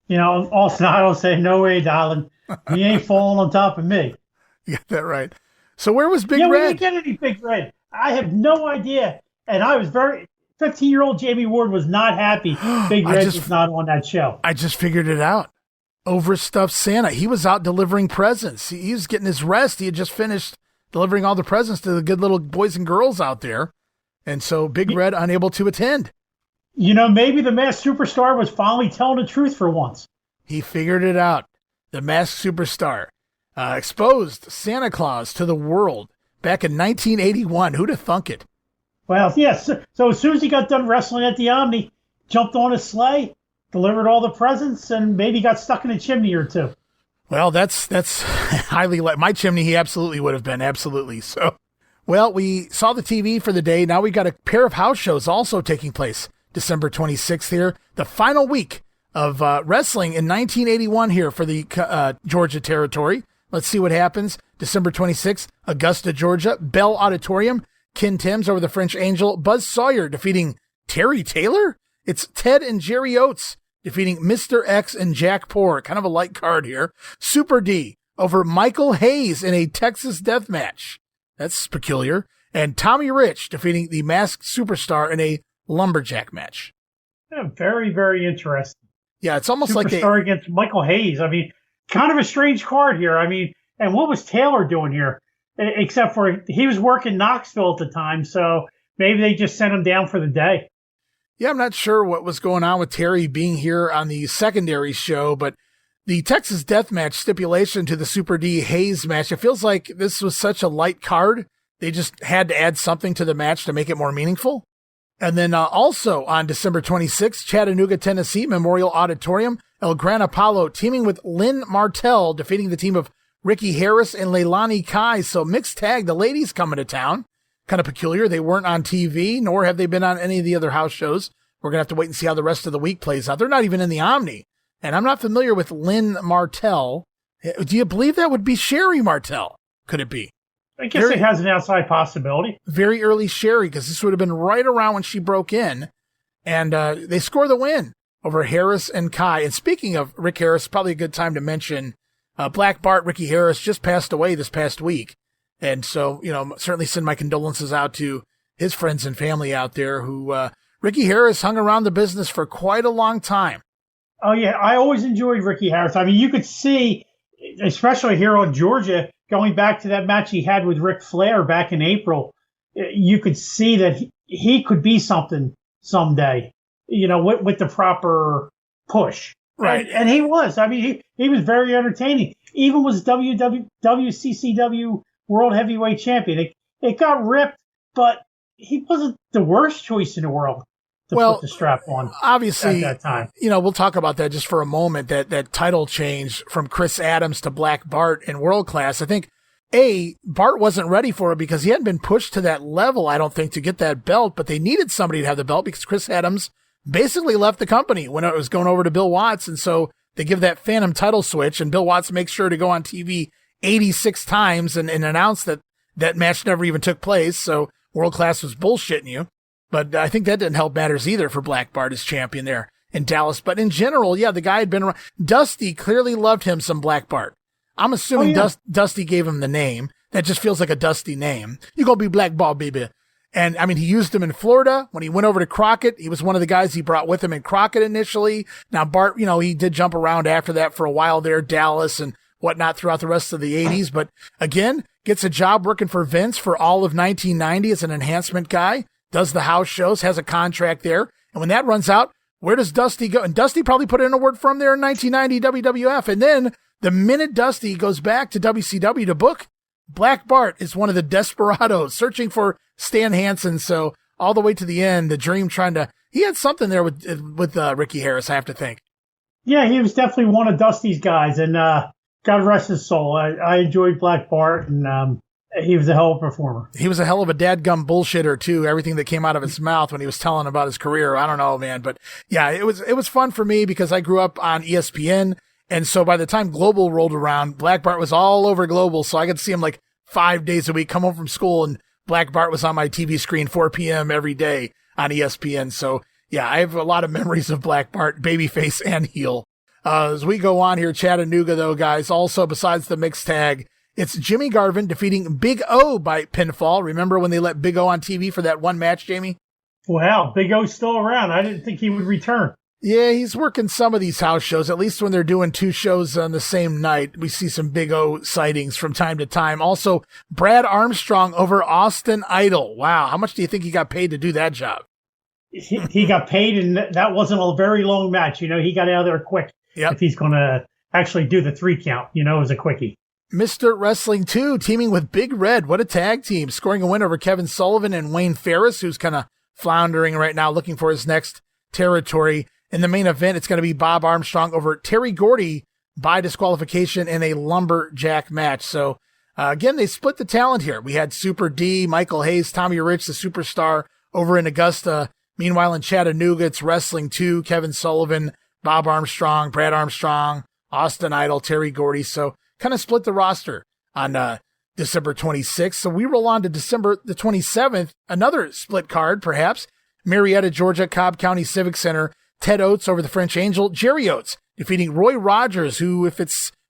F: Austin Idol said, "No way, darling. He ain't falling on top of me."
E: You got that right. So where was Big Red?
F: We didn't get any Big Red. I have no idea. And I was 15-year-old Jammie Ward was not happy Big Red was not on that show.
E: I just figured it out. Overstuffed Santa. He was out delivering presents. He was getting his rest. He had just finished delivering all the presents to the good little boys and girls out there. And so Big Red unable to attend.
F: Maybe the Masked Superstar was finally telling the truth for once.
E: He figured it out. The Masked Superstar exposed Santa Claus to the world back in 1981. Who'd have thunk it?
F: Well, yes. So as soon as he got done wrestling at the Omni, jumped on his sleigh, delivered all the presents, and maybe got stuck in a chimney or two.
E: Well, that's highly my chimney. He absolutely would have been. Absolutely. So, well, we saw the TV for the day. Now we got a pair of house shows also taking place December 26th here, the final week of wrestling in 1981 here for the Georgia territory. Let's see what happens. December 26th, Augusta, Georgia, Bell Auditorium. Ken Timms over the French Angel. Buzz Sawyer defeating Terry Taylor. It's Ted and Jerry Oates defeating Mr. X and Jack Poor. Kind of a light card here. Super D over Michael Hayes in a Texas death match. That's peculiar. And Tommy Rich defeating the Masked Superstar in a lumberjack match.
F: Yeah, very, very interesting.
E: Yeah, it's almost like
F: Superstar against Michael Hayes. I mean, kind of a strange card here. I mean, and what was Taylor doing here? Except for he was working Knoxville at the time, so maybe they just sent him down for the day.
E: Yeah, I'm not sure what was going on with Terry being here on the secondary show, but the Texas Deathmatch stipulation to the Super D Hayes match, it feels like this was such a light card. They just had to add something to the match to make it more meaningful. And then also on December 26th, Chattanooga, Tennessee, Memorial Auditorium, El Gran Apollo teaming with Lynn Martell, defeating the team of Ricky Harris and Leilani Kai. So mixed tag, the ladies coming to town. Kind of peculiar. They weren't on TV, nor have they been on any of the other house shows. We're going to have to wait and see how the rest of the week plays out. They're not even in the Omni. And I'm not familiar with Lynn Martell. Do you believe that would be Sherry Martell? Could it be?
F: I guess it has an outside possibility.
E: Very early Sherry, because this would have been right around when she broke in. And they score the win over Harris and Kai. And speaking of Rick Harris, probably a good time to mention Black Bart, Ricky Harris, just passed away this past week. And so, certainly send my condolences out to his friends and family out there who, Ricky Harris hung around the business for quite a long time. Oh, yeah. I always enjoyed Ricky Harris. I mean, you could see, especially here on Georgia,
F: going back to that match he had with Ric Flair back in April, you could see that he could be something someday, with the proper push.
E: Right.
F: And he was. I mean, he was very entertaining. Even was WCCW World Heavyweight Champion. It got ripped, but he wasn't the worst choice in the world to put the strap on.
E: Obviously,
F: at that time.
E: We'll talk about that just for a moment, that title change from Chris Adams to Black Bart in World Class. I think, Bart wasn't ready for it because he hadn't been pushed to that level, I don't think, to get that belt, but they needed somebody to have the belt because Chris Adams basically left the company when it was going over to Bill Watts, and so they give that phantom title switch, and Bill Watts makes sure to go on TV 86 times and announce that match never even took place, so World Class was bullshitting you. But I think that didn't help matters either for Black Bart as champion there in Dallas. But in general, the guy had been around. Dusty clearly loved him some Black Bart. I'm assuming Dusty gave him the name. That just feels like a Dusty name. You gonna be Black Bart, baby. And I mean, he used him in Florida. When he went over to Crockett, he was one of the guys he brought with him in Crockett initially. Now Bart, he did jump around after that for a while there, Dallas and whatnot throughout the rest of the 80s. But again, gets a job working for Vince for all of 1990 as an enhancement guy, does the house shows, has a contract there. And when that runs out, where does Dusty go? And Dusty probably put in a word for him there in 1990 WWF. And then the minute Dusty goes back to WCW to book, Black Bart is one of the desperados searching for Stan Hansen. So all the way to the end, the dream he had something there with Ricky Harris, I have to think.
F: Yeah, he was definitely one of Dusty's guys, and God rest his soul. I enjoyed Black Bart, and he was a hell of a performer. He
E: was a hell of a dadgum bullshitter too. Everything that came out of his mouth when he was telling about his career, I don't know, man. But yeah, it was fun for me because I grew up on ESPN. And so by the time Global rolled around, Black Bart was all over Global. So I could see him like 5 days a week, come home from school, and Black Bart was on my TV screen 4 p.m. every day on ESPN. So yeah, I have a lot of memories of Black Bart, babyface and heel. As we go on here, Chattanooga though, guys, also besides the mixed tag, it's Jimmy Garvin defeating Big O by pinfall. Remember when they let Big O on TV for that one match, Jamie?
F: Wow, Big O's still around. I didn't think he would return.
E: Yeah, he's working some of these house shows, at least when they're doing 2 shows on the same night. We see some Big O sightings from time to time. Also, Brad Armstrong over Austin Idol. Wow, how much do you think he got paid to do that job?
F: He got paid, and that wasn't a very long match. He got out of there quick.
E: Yep.
F: If he's going to actually do the 3 count, as a quickie.
E: Mr. Wrestling 2 teaming with Big Red. What a tag team. Scoring a win over Kevin Sullivan and Wayne Ferris, who's kind of floundering right now, looking for his next territory. In the main event, it's going to be Bob Armstrong over Terry Gordy by disqualification in a lumberjack match. So, again, they split the talent here. We had Super D, Michael Hayes, Tommy Rich, the superstar, over in Augusta. Meanwhile, in Chattanooga, it's Wrestling 2, Kevin Sullivan, Bob Armstrong, Brad Armstrong, Austin Idol, Terry Gordy. So, kind of split the roster on December 26th. So, we roll on to December the 27th, another split card, perhaps. Marietta, Georgia, Cobb County Civic Center. Ted Oates over the French Angel. Jerry Oates defeating Roy Rogers, who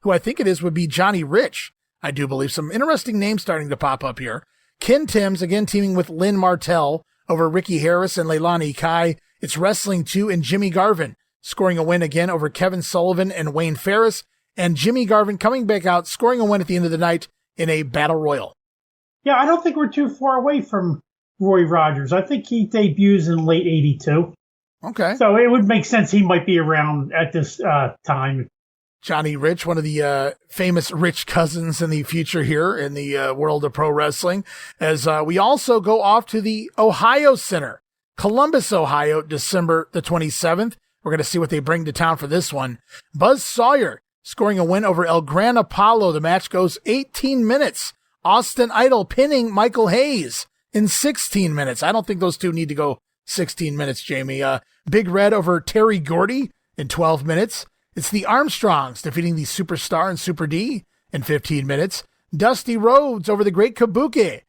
E: I think it is, would be Johnny Rich. I do believe. Some interesting names starting to pop up here. Ken Timms, again, teaming with Lynn Martell over Ricky Harris and Leilani Kai. It's Wrestling 2 and Jimmy Garvin scoring a win again over Kevin Sullivan and Wayne Ferris. And Jimmy Garvin coming back out, scoring a win at the end of the night in a battle royal.
F: Yeah, I don't think we're too far away from Roy Rogers. I think he debuts in late 82.
E: Okay.
F: So it would make sense he might be around at this time.
E: Johnny Rich, one of the famous Rich cousins in the future here in the world of pro wrestling. As we also go off to the Ohio Center, Columbus, Ohio, December the 27th. We're going to see what they bring to town for this one. Buzz Sawyer scoring a win over El Gran Apollo. The match goes 18 minutes. Austin Idol pinning Michael Hayes in 16 minutes. I don't think those two need to go 16 minutes, Jamie. Big Red over Terry Gordy in 12 minutes. It's the Armstrongs defeating the Superstar and Super D in 15 minutes. Dusty Rhodes over the Great Kabuki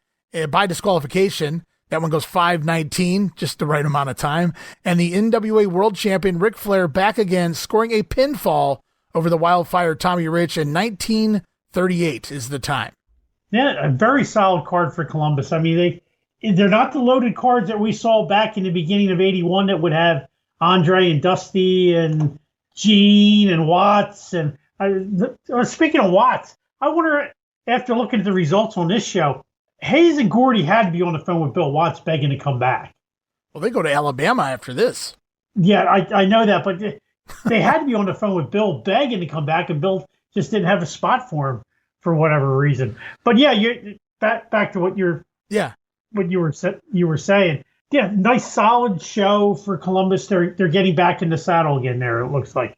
E: by disqualification. That one goes 5:19, just the right amount of time. And the NWA World Champion Ric Flair back again, scoring a pinfall over the Wildfire Tommy Rich in 1938 is the time.
F: Yeah, a very solid card for Columbus. I mean, they're not the loaded cards that we saw back in the beginning of 81 that would have Andre and Dusty and Gene and Watts. And speaking of Watts, I wonder after looking at the results on this show, Hayes and Gordy had to be on the phone with Bill Watts begging to come back.
E: Well, they go to Alabama after this.
F: Yeah, I know that, but they had to be on the phone with Bill begging to come back, and Bill just didn't have a spot for him for whatever reason. But yeah, you back to what you were saying. Yeah, nice solid show for Columbus. They're getting back in the saddle again there, it looks like.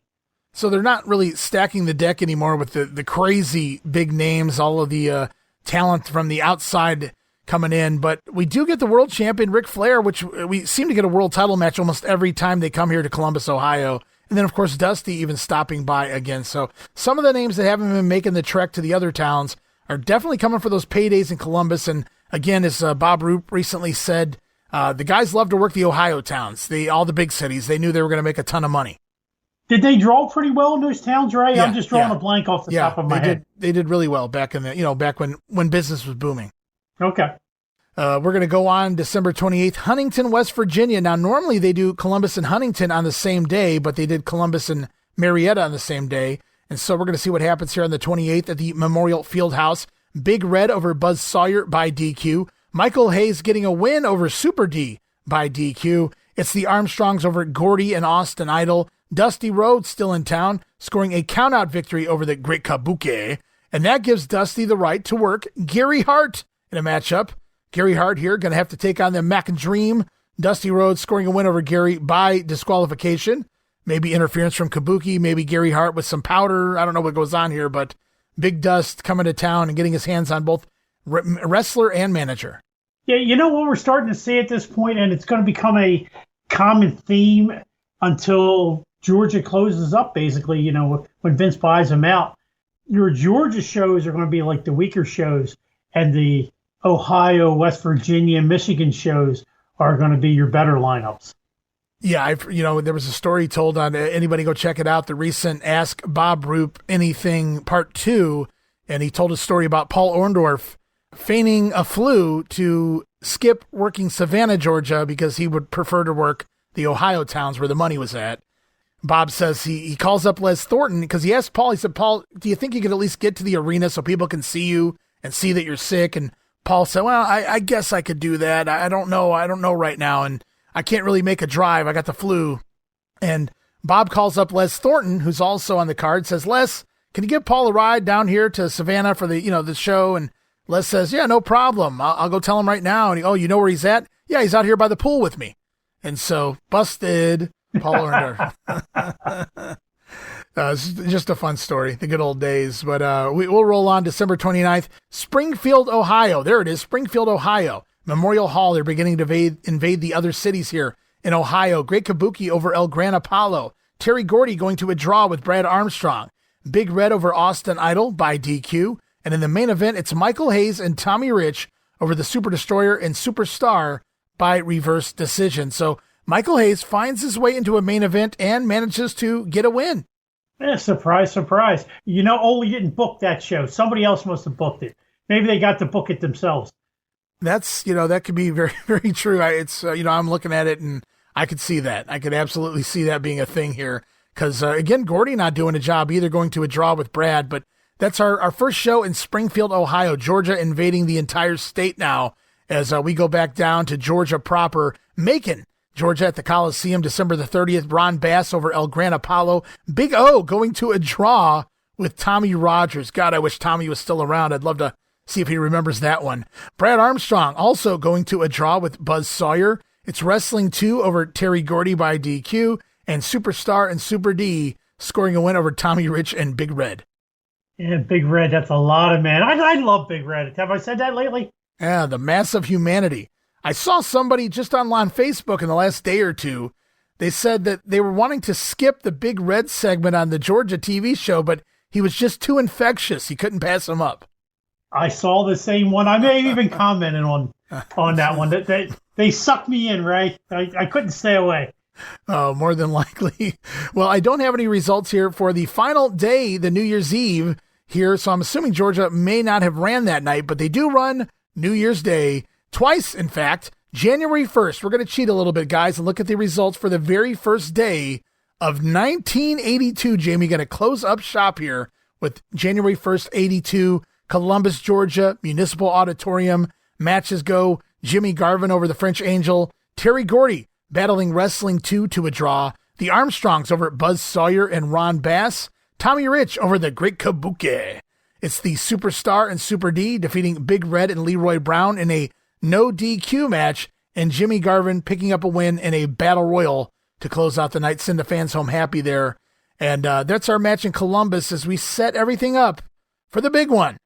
E: So they're not really stacking the deck anymore with the crazy big names, all of the talent from the outside coming in. But we do get the world champion, Ric Flair, which we seem to get a world title match almost every time they come here to Columbus, Ohio. And then, of course, Dusty even stopping by again. So some of the names that haven't been making the trek to the other towns are definitely coming for those paydays in Columbus. And again, as Bob Roop recently said, the guys love to work the Ohio towns, all the big cities. They knew they were going to make a ton of money.
F: Did they draw pretty well in those towns, Ray?
E: Yeah,
F: I'm just drawing a blank off the top of my head.
E: They did really well back in back when business was booming.
F: Okay.
E: We're going to go on December 28th, Huntington, West Virginia. Now, normally they do Columbus and Huntington on the same day, but they did Columbus and Marietta on the same day. And so we're going to see what happens here on the 28th at the Memorial Fieldhouse. Big Red over Buzz Sawyer by DQ. Michael Hayes getting a win over Super D by DQ. It's the Armstrongs over Gordy and Austin Idol. Dusty Rhodes still in town, scoring a countout victory over the Great Kabuki. And that gives Dusty the right to work Gary Hart in a matchup. Gary Hart here going to have to take on the Mac and Dream. Dusty Rhodes scoring a win over Gary by disqualification. Maybe interference from Kabuki, maybe Gary Hart with some powder. I don't know what goes on here, but Big Dust coming to town and getting his hands on both wrestler and manager.
F: Yeah, you know what we're starting to see at this point, and it's going to become a common theme until Georgia closes up, basically, when Vince buys them out. Your Georgia shows are going to be like the weaker shows, and the Ohio, West Virginia, Michigan shows are going to be your better lineups.
E: Yeah, there was a story told on anybody go check it out, the recent Ask Bob Roop Anything Part 2, and he told a story about Paul Orndorff feigning a flu to skip working Savannah, Georgia, because he would prefer to work the Ohio towns where the money was at. Bob says he calls up Les Thornton because he asked Paul, he said, Paul, do you think you could at least get to the arena so people can see you and see that you're sick? And Paul said, well, I guess I could do that. I don't know right now. And I can't really make a drive. I got the flu. And Bob calls up Les Thornton, who's also on the card, says, Les, can you give Paul a ride down here to Savannah for the show? And Les says, yeah, no problem. I'll go tell him right now. And you know where he's at? Yeah, he's out here by the pool with me. And so busted Paul Orndorff. It's just a fun story, the good old days. But we'll roll on December 29th, Springfield, Ohio. There it is, Springfield, Ohio. Memorial Hall, they're beginning to invade the other cities here in Ohio. Great Kabuki over El Gran Apollo. Terry Gordy going to a draw with Brad Armstrong. Big Red over Austin Idol by DQ. And in the main event, it's Michael Hayes and Tommy Rich over the Super Destroyer and Superstar by reverse decision. So Michael Hayes finds his way into a main event and manages to get a win.
F: Yeah, surprise, surprise. Ole didn't book that show. Somebody else must have booked it. Maybe they got to book it themselves.
E: That's, that could be very, very true. I'm looking at it and I could see that. I could absolutely see that being a thing here. Because, again, Gordy not doing a job either, going to a draw with Brad. But that's our first show in Springfield, Ohio. Georgia invading the entire state now as we go back down to Georgia proper. Macon, Georgia at the Coliseum, December the 30th. Ron Bass over El Gran Apollo. Big O going to a draw with Tommy Rogers. God, I wish Tommy was still around. I'd love to see if he remembers that one. Brad Armstrong also going to a draw with Buzz Sawyer. It's Wrestling 2 over Terry Gordy by DQ. And Superstar and Super D scoring a win over Tommy Rich and Big Red.
F: Yeah, Big Red, that's a lot of man. I love Big Red. Have I said that lately?
E: Yeah, the mass of humanity. I saw somebody just on Facebook in the last day or two. They said that they were wanting to skip the Big Red segment on the Georgia TV show, but he was just too infectious. He couldn't pass him up.
F: I saw the same one. I may have even commented on that one. They sucked me in, Ray. I couldn't stay away.
E: Oh, more than likely. Well, I don't have any results here for the final day, the New Year's Eve here. So I'm assuming Georgia may not have ran that night, but they do run New Year's Day twice. In fact, January 1st, we're going to cheat a little bit, guys, and look at the results for the very first day of 1982. Jamie, going to close up shop here with January 1st, 82. Columbus, Georgia, Municipal Auditorium. Matches go Jimmy Garvin over the French Angel, Terry Gordy battling Wrestling 2 to a draw, the Armstrongs over Buzz Sawyer and Ron Bass, Tommy Rich over the Great Kabuki. It's the Superstar and Super D defeating Big Red and Leroy Brown in a no DQ match, and Jimmy Garvin picking up a win in a Battle Royal to close out the night. Send the fans home happy there. And that's our match in Columbus as we set everything up for the big one.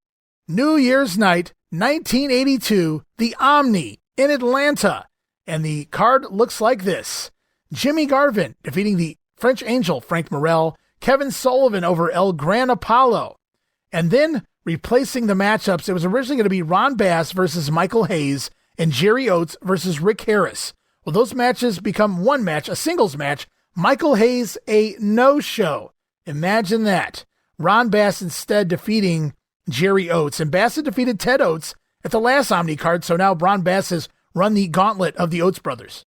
E: New Year's night, 1982, the Omni in Atlanta. And the card looks like this. Jimmy Garvin defeating the French Angel, Frank Morel, Kevin Sullivan over El Gran Apollo. And then replacing the matchups, it was originally going to be Ron Bass versus Michael Hayes and Jerry Oates versus Rick Harris. Well, those matches become one match, a singles match. Michael Hayes, a no-show. Imagine that. Ron Bass instead defeating Jerry Oates. And Bass had defeated Ted Oates at the last Omni card, so now Ron Bass has run the gauntlet of the Oates brothers.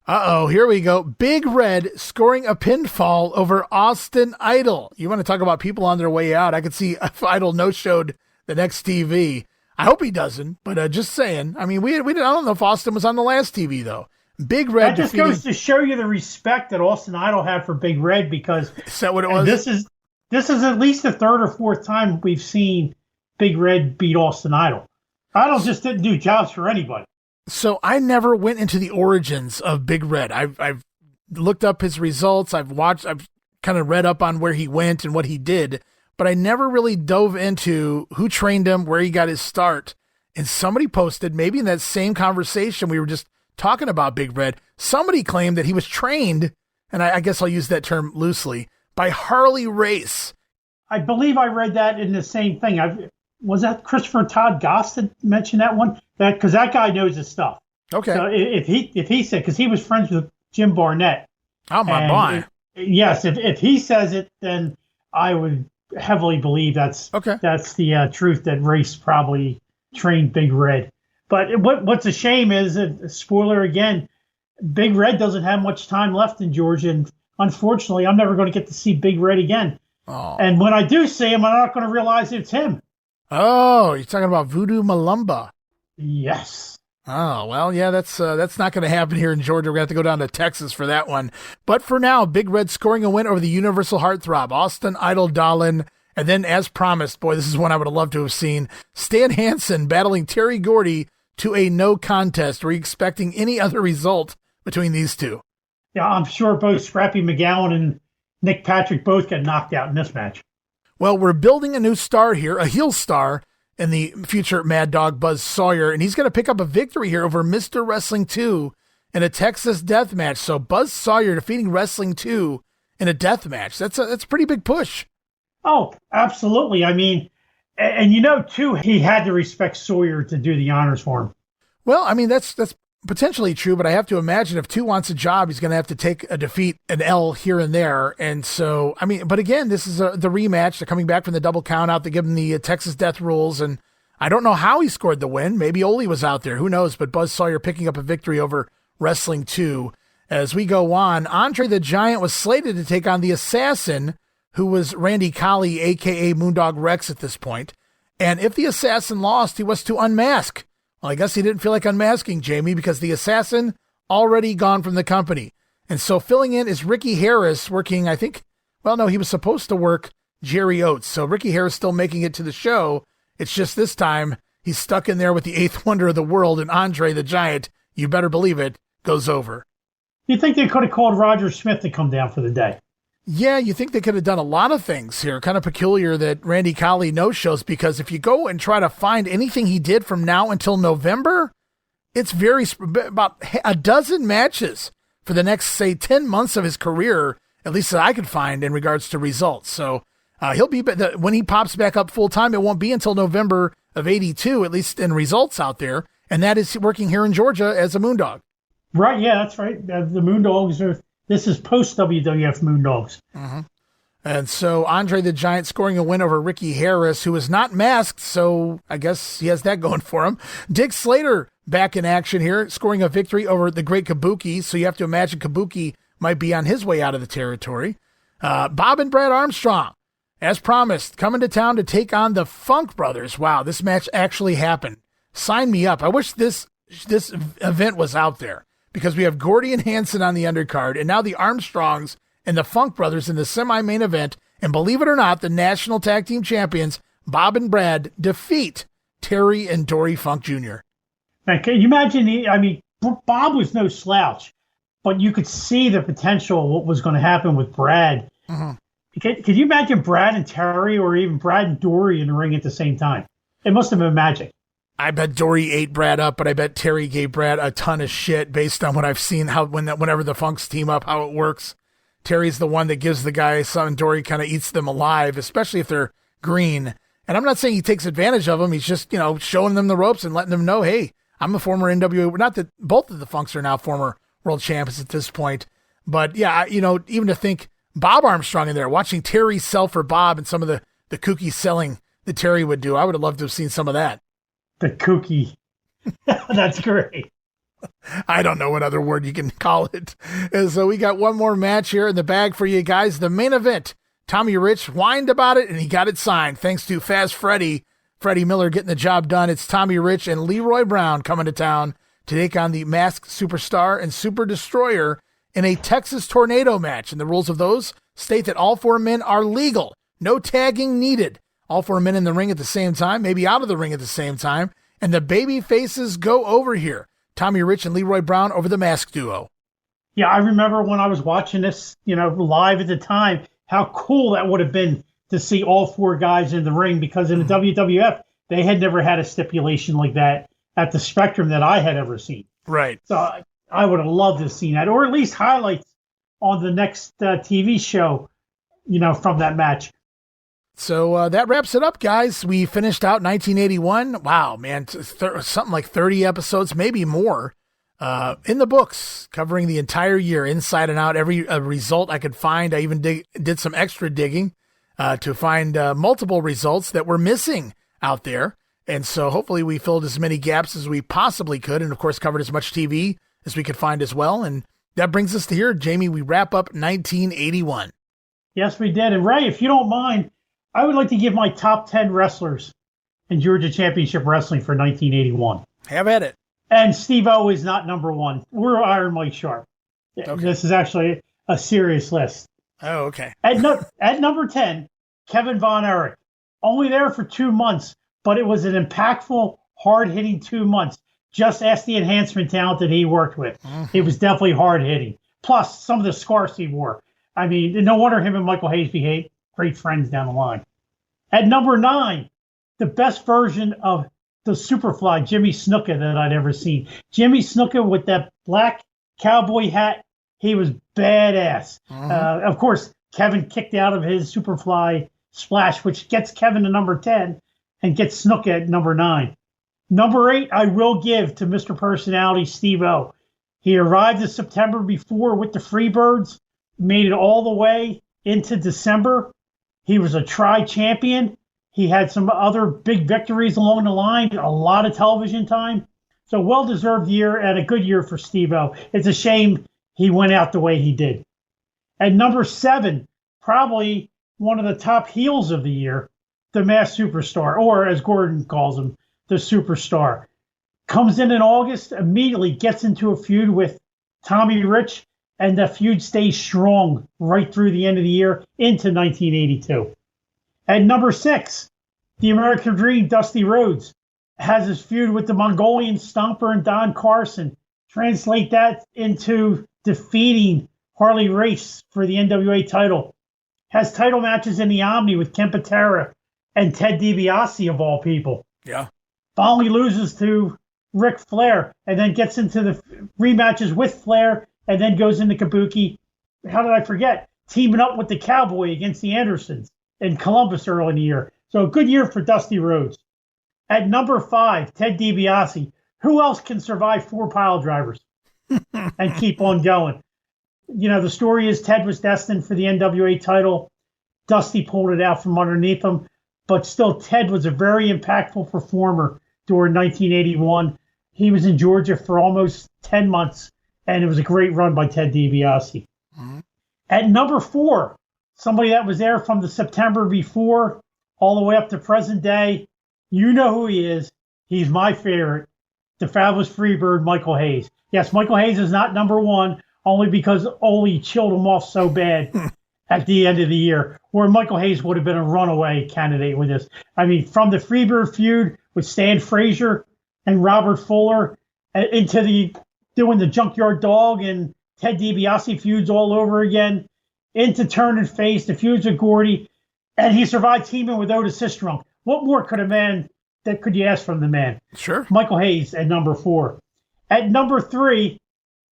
E: Here we go. Big Red scoring a pinfall over Austin Idol. You want to talk about people on their way out? I could see if Idol no-showed the next TV. I hope he doesn't, but just saying. I mean, I don't know if Austin was on the last TV, though. Big Red.
F: That just goes to show you the respect that Austin Idol had for Big Red, because
E: is that what it was?
F: This is at least the third or fourth time we've seen Big Red beat Austin Idol. Idol just didn't do jobs for anybody.
E: So I never went into the origins of Big Red. I've looked up his results. I've kind of read up on where he went and what he did, but I never really dove into who trained him, where he got his start. And somebody posted, maybe in that same conversation we were just talking about Big Red, somebody claimed that he was trained, and I guess I'll use that term loosely, by Harley Race.
F: I believe I read that in the same thing. Was that Christopher Todd Goss that mentioned that one? Because that guy knows his stuff.
E: Okay.
F: So if he said, because he was friends with Jim Barnett.
E: Oh my boy.
F: Yes, if he says it, then I would heavily believe that's the truth, that Race probably trained Big Red. But what's a shame is, spoiler again, Big Red doesn't have much time left in Georgia, and unfortunately, I'm never going to get to see Big Red again.
E: Oh.
F: And when I do see him, I'm not going to realize it's him.
E: Oh, you're talking about Voodoo Malumba.
F: Yes.
E: Oh, well, yeah, that's not going to happen here in Georgia. We're going to have to go down to Texas for that one. But for now, Big Red scoring a win over the Universal Heartthrob, Austin Idol Dahlin. And then, as promised, boy, this is one I would have loved to have seen, Stan Hansen battling Terry Gordy to a no contest. Were you expecting any other result between these two?
F: Yeah, I'm sure both Scrappy McGowan and Nick Patrick both got knocked out in this match.
E: Well, we're building a new star here, a heel star, in the future Mad Dog Buzz Sawyer, and he's going to pick up a victory here over Mr. Wrestling 2 in a Texas death match. So Buzz Sawyer defeating Wrestling 2 in a death match. That's a pretty big push.
F: Oh, absolutely. I mean, and too, he had to respect Sawyer to do the honors for him.
E: Well, I mean, that's potentially true, but I have to imagine if 2 wants a job, he's going to have to take a defeat, an L here and there. And so, I mean, but again, this is the rematch. They're coming back from the double count out. They give him the Texas Death Rules. And I don't know how he scored the win. Maybe Ole was out there. Who knows? But Buzz Sawyer picking up a victory over Wrestling 2. As we go on, Andre the Giant was slated to take on the Assassin, who was Randy Colley, a.k.a. Moondog Rex at this point. And if the Assassin lost, he was to unmask. Well, I guess he didn't feel like unmasking, Jamie, because the Assassin already gone from the company. And so filling in is Ricky Harris working, he was supposed to work Jerry Oates. So Ricky Harris still making it to the show. It's just this time he's stuck in there with the 8th wonder of the world, and Andre the Giant, you better believe it, goes over.
F: You think they could have called Roger Smith to come down for the day?
E: Yeah, you think they could have done a lot of things here. Kind of peculiar that Randy Colley no-shows, because if you go and try to find anything he did from now until November, it's about a dozen matches for the next, say, 10 months of his career, at least that I could find in regards to results. So he'll be, when he pops back up full-time, it won't be until November of 82, at least in results out there, and that is working here in Georgia as a Moondog.
F: Right, yeah, that's right. The Moondogs are... This is post-WWF Moondogs.
E: Mm-hmm. And so Andre the Giant scoring a win over Ricky Harris, who is not masked, so I guess he has that going for him. Dick Slater back in action here, scoring a victory over the Great Kabuki, so you have to imagine Kabuki might be on his way out of the territory. Bob and Brad Armstrong as promised, coming to town to take on the Funk Brothers. Wow, this match actually happened. Sign me up. I wish this event was out there, because we have Gordy and Hansen on the undercard, and now the Armstrongs and the Funk Brothers in the semi-main event. And believe it or not, the National Tag Team Champions, Bob and Brad, defeat Terry and Dory Funk Jr.
F: Man, can you imagine? Bob was no slouch, but you could see the potential of what was going to happen with Brad.
E: Mm-hmm.
F: Could you imagine Brad and Terry, or even Brad and Dory in the ring at the same time? It must have been magic.
E: I bet Dory ate Brad up, but I bet Terry gave Brad a ton of shit based on what I've seen, whenever the Funks team up, how it works. Terry's the one that gives the guy some, and Dory kind of eats them alive, especially if they're green. And I'm not saying he takes advantage of them. He's just, showing them the ropes and letting them know, hey, I'm a former NWA. Not that both of the Funks are now former world champions at this point. But yeah, even to think Bob Armstrong in there, watching Terry sell for Bob and some of the kooky selling that Terry would do, I would have loved to have seen some of that.
F: The kooky. That's great.
E: I don't know what other word you can call it. And so we got one more match here in the bag for you guys. The main event. Tommy Rich whined about it, and he got it signed thanks to Fast Freddie Miller getting the job done. It's Tommy Rich and Leroy Brown coming to town to take on the Masked Superstar and Super Destroyer in a Texas Tornado match. And the rules of those state that all four men are legal. No tagging needed. All four men in the ring at the same time, maybe out of the ring at the same time. And the baby faces go over here. Tommy Rich and Leroy Brown over the Masked duo.
F: Yeah, I remember when I was watching this, live at the time, how cool that would have been to see all four guys in the ring, because in the WWF, they had never had a stipulation like that at the Spectrum that I had ever seen.
E: Right.
F: So I would have loved to have seen that, or at least highlights on the next TV show, from that match.
E: So that wraps it up, guys. We finished out 1981. Wow, man, something like 30 episodes, maybe more, in the books, covering the entire year, inside and out, every result I could find. I even did some extra digging to find multiple results that were missing out there. And so hopefully we filled as many gaps as we possibly could, and of course covered as much TV as we could find as well. And that brings us to here, Jamie. We wrap up 1981.
F: Yes, we did. And Ray, if you don't mind, I would like to give my top 10 wrestlers in Georgia Championship Wrestling for 1981.
E: Have at it.
F: And Steve-O is not number one. We're Iron Mike Sharp.
E: Okay.
F: This is actually a serious list.
E: Oh, okay.
F: At number 10, Kevin Von Erich. Only there for 2 months, but it was an impactful, hard-hitting 2 months. Just ask the enhancement talent that he worked with. Mm-hmm. It was definitely hard-hitting. Plus, some of the scars he wore. I mean, no wonder him and Michael Hayes became great friends down the line. At number 9, the best version of the Superfly, Jimmy Snuka, that I'd ever seen. Jimmy Snuka with that black cowboy hat, he was badass. Mm-hmm. Of course, Kevin kicked out of his Superfly splash, which gets Kevin to number 10 and gets Snuka at number 9. Number 8, I will give to Mr. Personality, Steve-O. He arrived in September before with the Freebirds, made it all the way into December. He was a tri-champion. He had some other big victories along the line, a lot of television time. So well-deserved year and a good year for Steve-O. It's a shame he went out the way he did. At number 7, probably one of the top heels of the year, the Masked Superstar, or as Gordon calls him, the Superstar. Comes in August, immediately gets into a feud with Tommy Rich, and the feud stays strong right through the end of the year into 1982. At number 6, the American Dream, Dusty Rhodes, has his feud with the Mongolian Stomper and Don Carson. Translate that into defeating Harley Race for the NWA title. Has title matches in the Omni with Ken Patera and Ted DiBiase, of all people.
E: Yeah.
F: Finally loses to Ric Flair and then gets into the rematches with Flair and then goes into Kabuki. How did I forget? Teaming up with the Cowboy against the Andersons in Columbus early in the year. So a good year for Dusty Rhodes. At number 5, Ted DiBiase. Who else can survive 4 pile drivers and keep on going? The story is Ted was destined for the NWA title. Dusty pulled it out from underneath him. But still, Ted was a very impactful performer during 1981. He was in Georgia for almost 10 months, and it was a great run by Ted DiBiase. Mm-hmm. At number 4, somebody that was there from the September before all the way up to present day. You know who he is. He's my favorite, the fabulous Freebird, Michael Hayes. Yes, Michael Hayes is not number one, only because Ole chilled him off so bad at the end of the year, where Michael Hayes would have been a runaway candidate with this. I mean, from the Freebird feud with Stan Frazier and Robert Fuller into doing the Junkyard Dog and Ted DiBiase feuds all over again, into turning face, the feuds with Gordy, and he survived teaming with Otis Sistrunk. What more could you ask from the man?
E: Sure.
F: Michael Hayes at number 4. At number 3,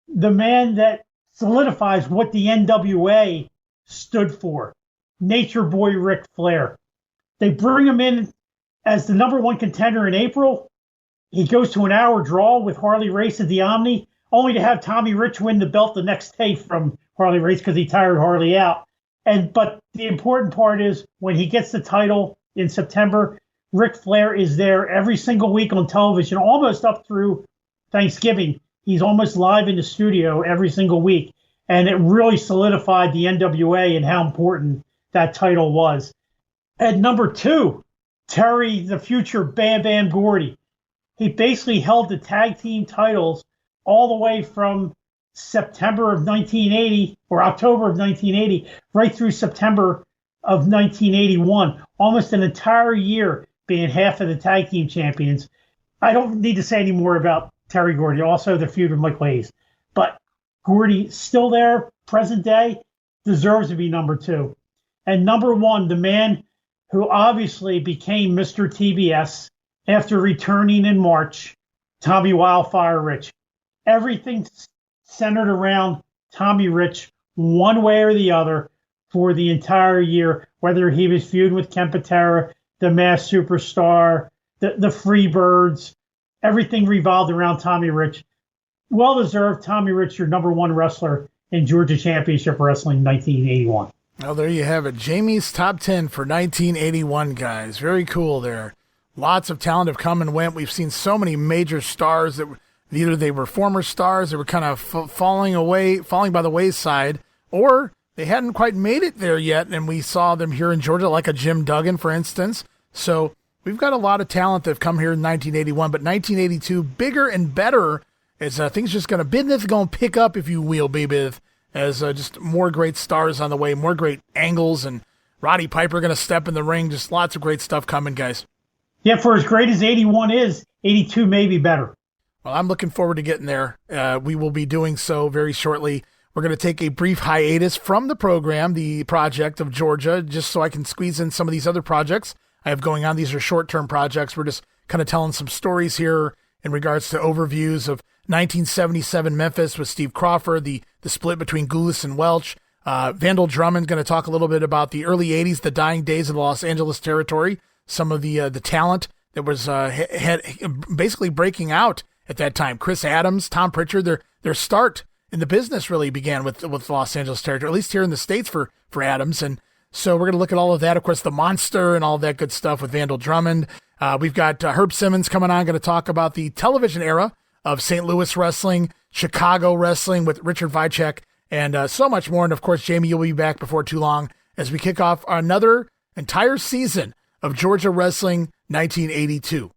F: the man that solidifies what the NWA stood for, Nature Boy Ric Flair. They bring him in as the number 1 contender in April. He goes to an hour draw with Harley Race at the Omni, only to have Tommy Rich win the belt the next day from Harley Race because he tired Harley out. But the important part is when he gets the title in September, Ric Flair is there every single week on television, almost up through Thanksgiving. He's almost live in the studio every single week. And it really solidified the NWA and how important that title was. At number 2, Terry, the future Bam Bam Gordy. He basically held the tag team titles all the way from September of 1980 or October of 1980 right through September of 1981. Almost an entire year being half of the tag team champions. I don't need to say any more about Terry Gordy, also the feud with Michael Hayes. But Gordy, still there, present day, deserves to be number 2. And number 1, the man who obviously became Mr. TBS after returning in March, Tommy Wildfire Rich. Everything centered around Tommy Rich, one way or the other, for the entire year, whether he was feuding with Ken Patera, the Masked Superstar, the Freebirds, everything revolved around Tommy Rich. Well-deserved, Tommy Rich, your number 1 wrestler in Georgia Championship Wrestling 1981.
E: Well, there you have it. Jamie's top 10 for 1981, guys. Very cool there. Lots of talent have come and went. We've seen so many major stars that either they were former stars, they were kind of falling by the wayside, or they hadn't quite made it there yet, and we saw them here in Georgia, like a Jim Duggan, for instance. So we've got a lot of talent that have come here in 1981, but 1982, bigger and better, as things just going to, business going to pick up, if you will, baby, as just more great stars on the way, more great angles, and Roddy Piper going to step in the ring. Just lots of great stuff coming, guys.
F: Yeah, for as great as 81 is, 82 may be better.
E: Well, I'm looking forward to getting there. We will be doing so very shortly. We're going to take a brief hiatus from the program, the project of Georgia, just so I can squeeze in some of these other projects I have going on. These are short-term projects. We're just kind of telling some stories here in regards to overviews of 1977 Memphis with Steve Crawford, the split between Goulas and Welch. Vandal Drummond going to talk a little bit about the early 80s, the dying days of the Los Angeles territory, some of the talent that was had basically breaking out at that time. Chris Adams, Tom Pritchard, their start in the business really began with Los Angeles territory, at least here in the States for Adams. And so we're going to look at all of that. Of course, the Monster and all of that good stuff with Vandal Drummond. We've got Herb Simmons coming on, going to talk about the television era of St. Louis wrestling, Chicago wrestling with Richard Vicek, and so much more. And of course, Jamie, you'll be back before too long as we kick off another entire season of Georgia Wrestling 1982.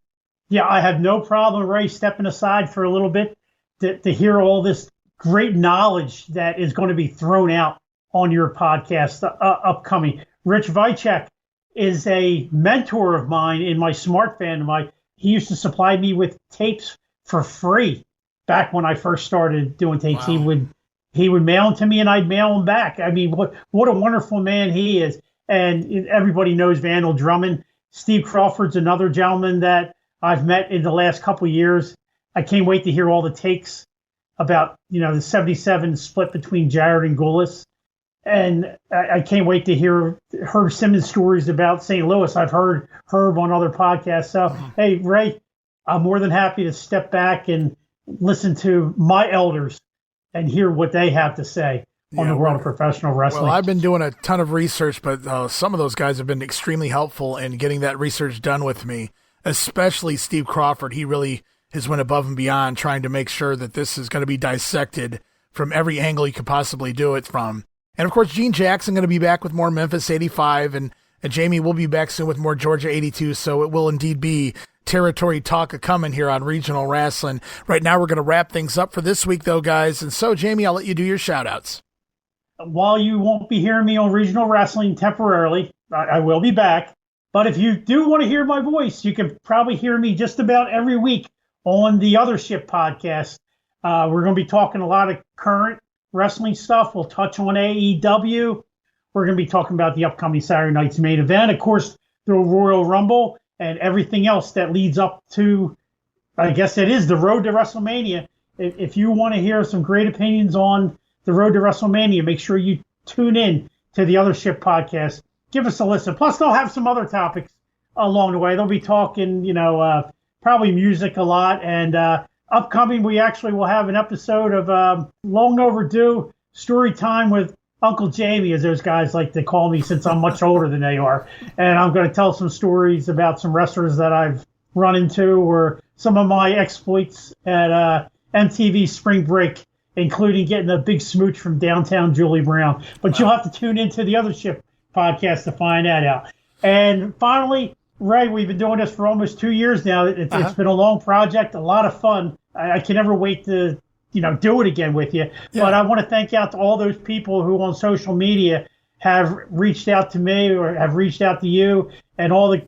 F: Yeah, I have no problem, Ray, stepping aside for a little bit to hear all this great knowledge that is going to be thrown out on your podcast upcoming. Rich Vicek is a mentor of mine in my smart fandom. He used to supply me with tapes for free back when I first started doing tapes. Wow. He would mail them to me and I'd mail them back. I mean, what a wonderful man he is. And everybody knows Vandal Drummond. Steve Crawford's another gentleman that I've met in the last couple of years. I can't wait to hear all the takes about, the 77 split between Jarrett and Goulas. And I can't wait to hear Herb Simmons stories about St. Louis. I've heard Herb on other podcasts. So, Hey, Ray, I'm more than happy to step back and listen to my elders and hear what they have to say on the world of professional wrestling.
E: Well, I've been doing a ton of research, but some of those guys have been extremely helpful in getting that research done with me, especially Steve Crawford. He really has went above and beyond trying to make sure that this is going to be dissected from every angle you could possibly do it from. And of course, Gene Jackson going to be back with more Memphis 85, and Jamie will be back soon with more Georgia 82. So it will indeed be territory talk coming here on Regional Rasslin. Right now, we're going to wrap things up for this week, though, guys. And so, Jamie, I'll let you do your shout-outs.
F: While you won't be hearing me on Regional Wrestling temporarily, I will be back. But if you do want to hear my voice, you can probably hear me just about every week on the Other Ship podcast. We're going to be talking a lot of current wrestling stuff. We'll touch on AEW. We're going to be talking about the upcoming Saturday night's main event, of course, the Royal Rumble, and everything else that leads up to, I guess it is the road to WrestleMania. If you want to hear some great opinions on the road to WrestleMania, make sure you tune in to the Other Ship podcast. Give us a listen. Plus, they'll have some other topics along the way. They'll be talking, probably music a lot. And upcoming, we actually will have an episode of long overdue story time with Uncle Jamie, as those guys like to call me since I'm much older than they are. And I'm going to tell some stories about some wrestlers that I've run into or some of my exploits at MTV Spring Break, including getting a big smooch from downtown Julie Brown. But you'll have to tune into the Other Ship podcast to find that out. And finally, Ray, we've been doing this for almost 2 years now. It's been a long project, a lot of fun. I can never wait to do it again with you. Yeah. But I want to thank out to all those people who on social media have reached out to me or have reached out to you, and all the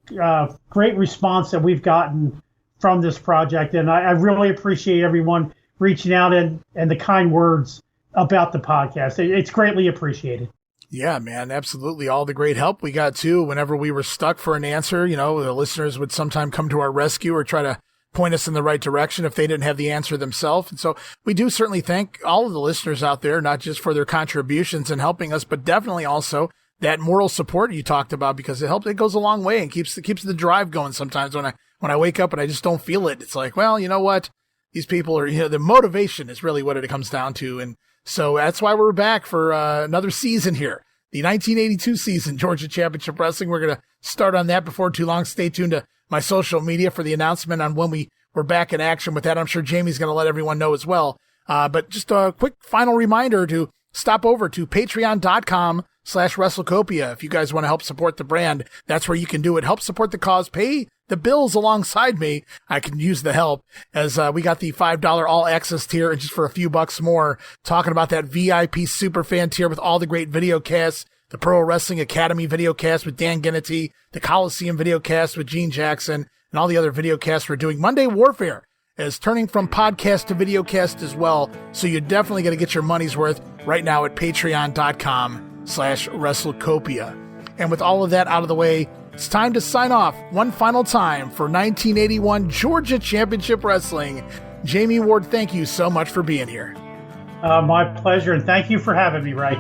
F: great response that we've gotten from this project. And I really appreciate everyone reaching out and the kind words about the podcast. It's greatly appreciated.
E: Yeah, man, absolutely. All the great help we got, too. Whenever we were stuck for an answer, the listeners would sometime come to our rescue or try to point us in the right direction if they didn't have the answer themselves. And so we do certainly thank all of the listeners out there, not just for their contributions and helping us, but definitely also that moral support you talked about, because it goes a long way and keeps the drive going. Sometimes when I wake up and I just don't feel it, it's like, well, you know what? These people are, the motivation is really what it comes down to. And so that's why we're back for another season here. The 1982 season, Georgia Championship Wrestling. We're going to start on that before too long. Stay tuned to my social media for the announcement on when we're back in action with that. I'm sure Jamie's going to let everyone know as well. But just a quick final reminder to stop over to patreon.com/WrestleCopia. If you guys want to help support the brand, that's where you can do it. Help support the cause, pay the bills alongside me. I can use the help, as we got the $5 all access tier, and just for a few bucks more, talking about that VIP superfan tier with all the great video casts, the Pro Wrestling Academy video cast with Dan Gennity, the Coliseum video cast with Gene Jackson, and all the other video casts we're doing. Monday Warfare is turning from podcast to video cast as well, so you're definitely going to get your money's worth right now at patreon.com/WrestleCopia. And with all of that out of the way, it's time to sign off one final time for 1981 Georgia Championship Wrestling. Jamie Ward, thank you so much for being here.
F: My pleasure, and thank you for having me, Ray.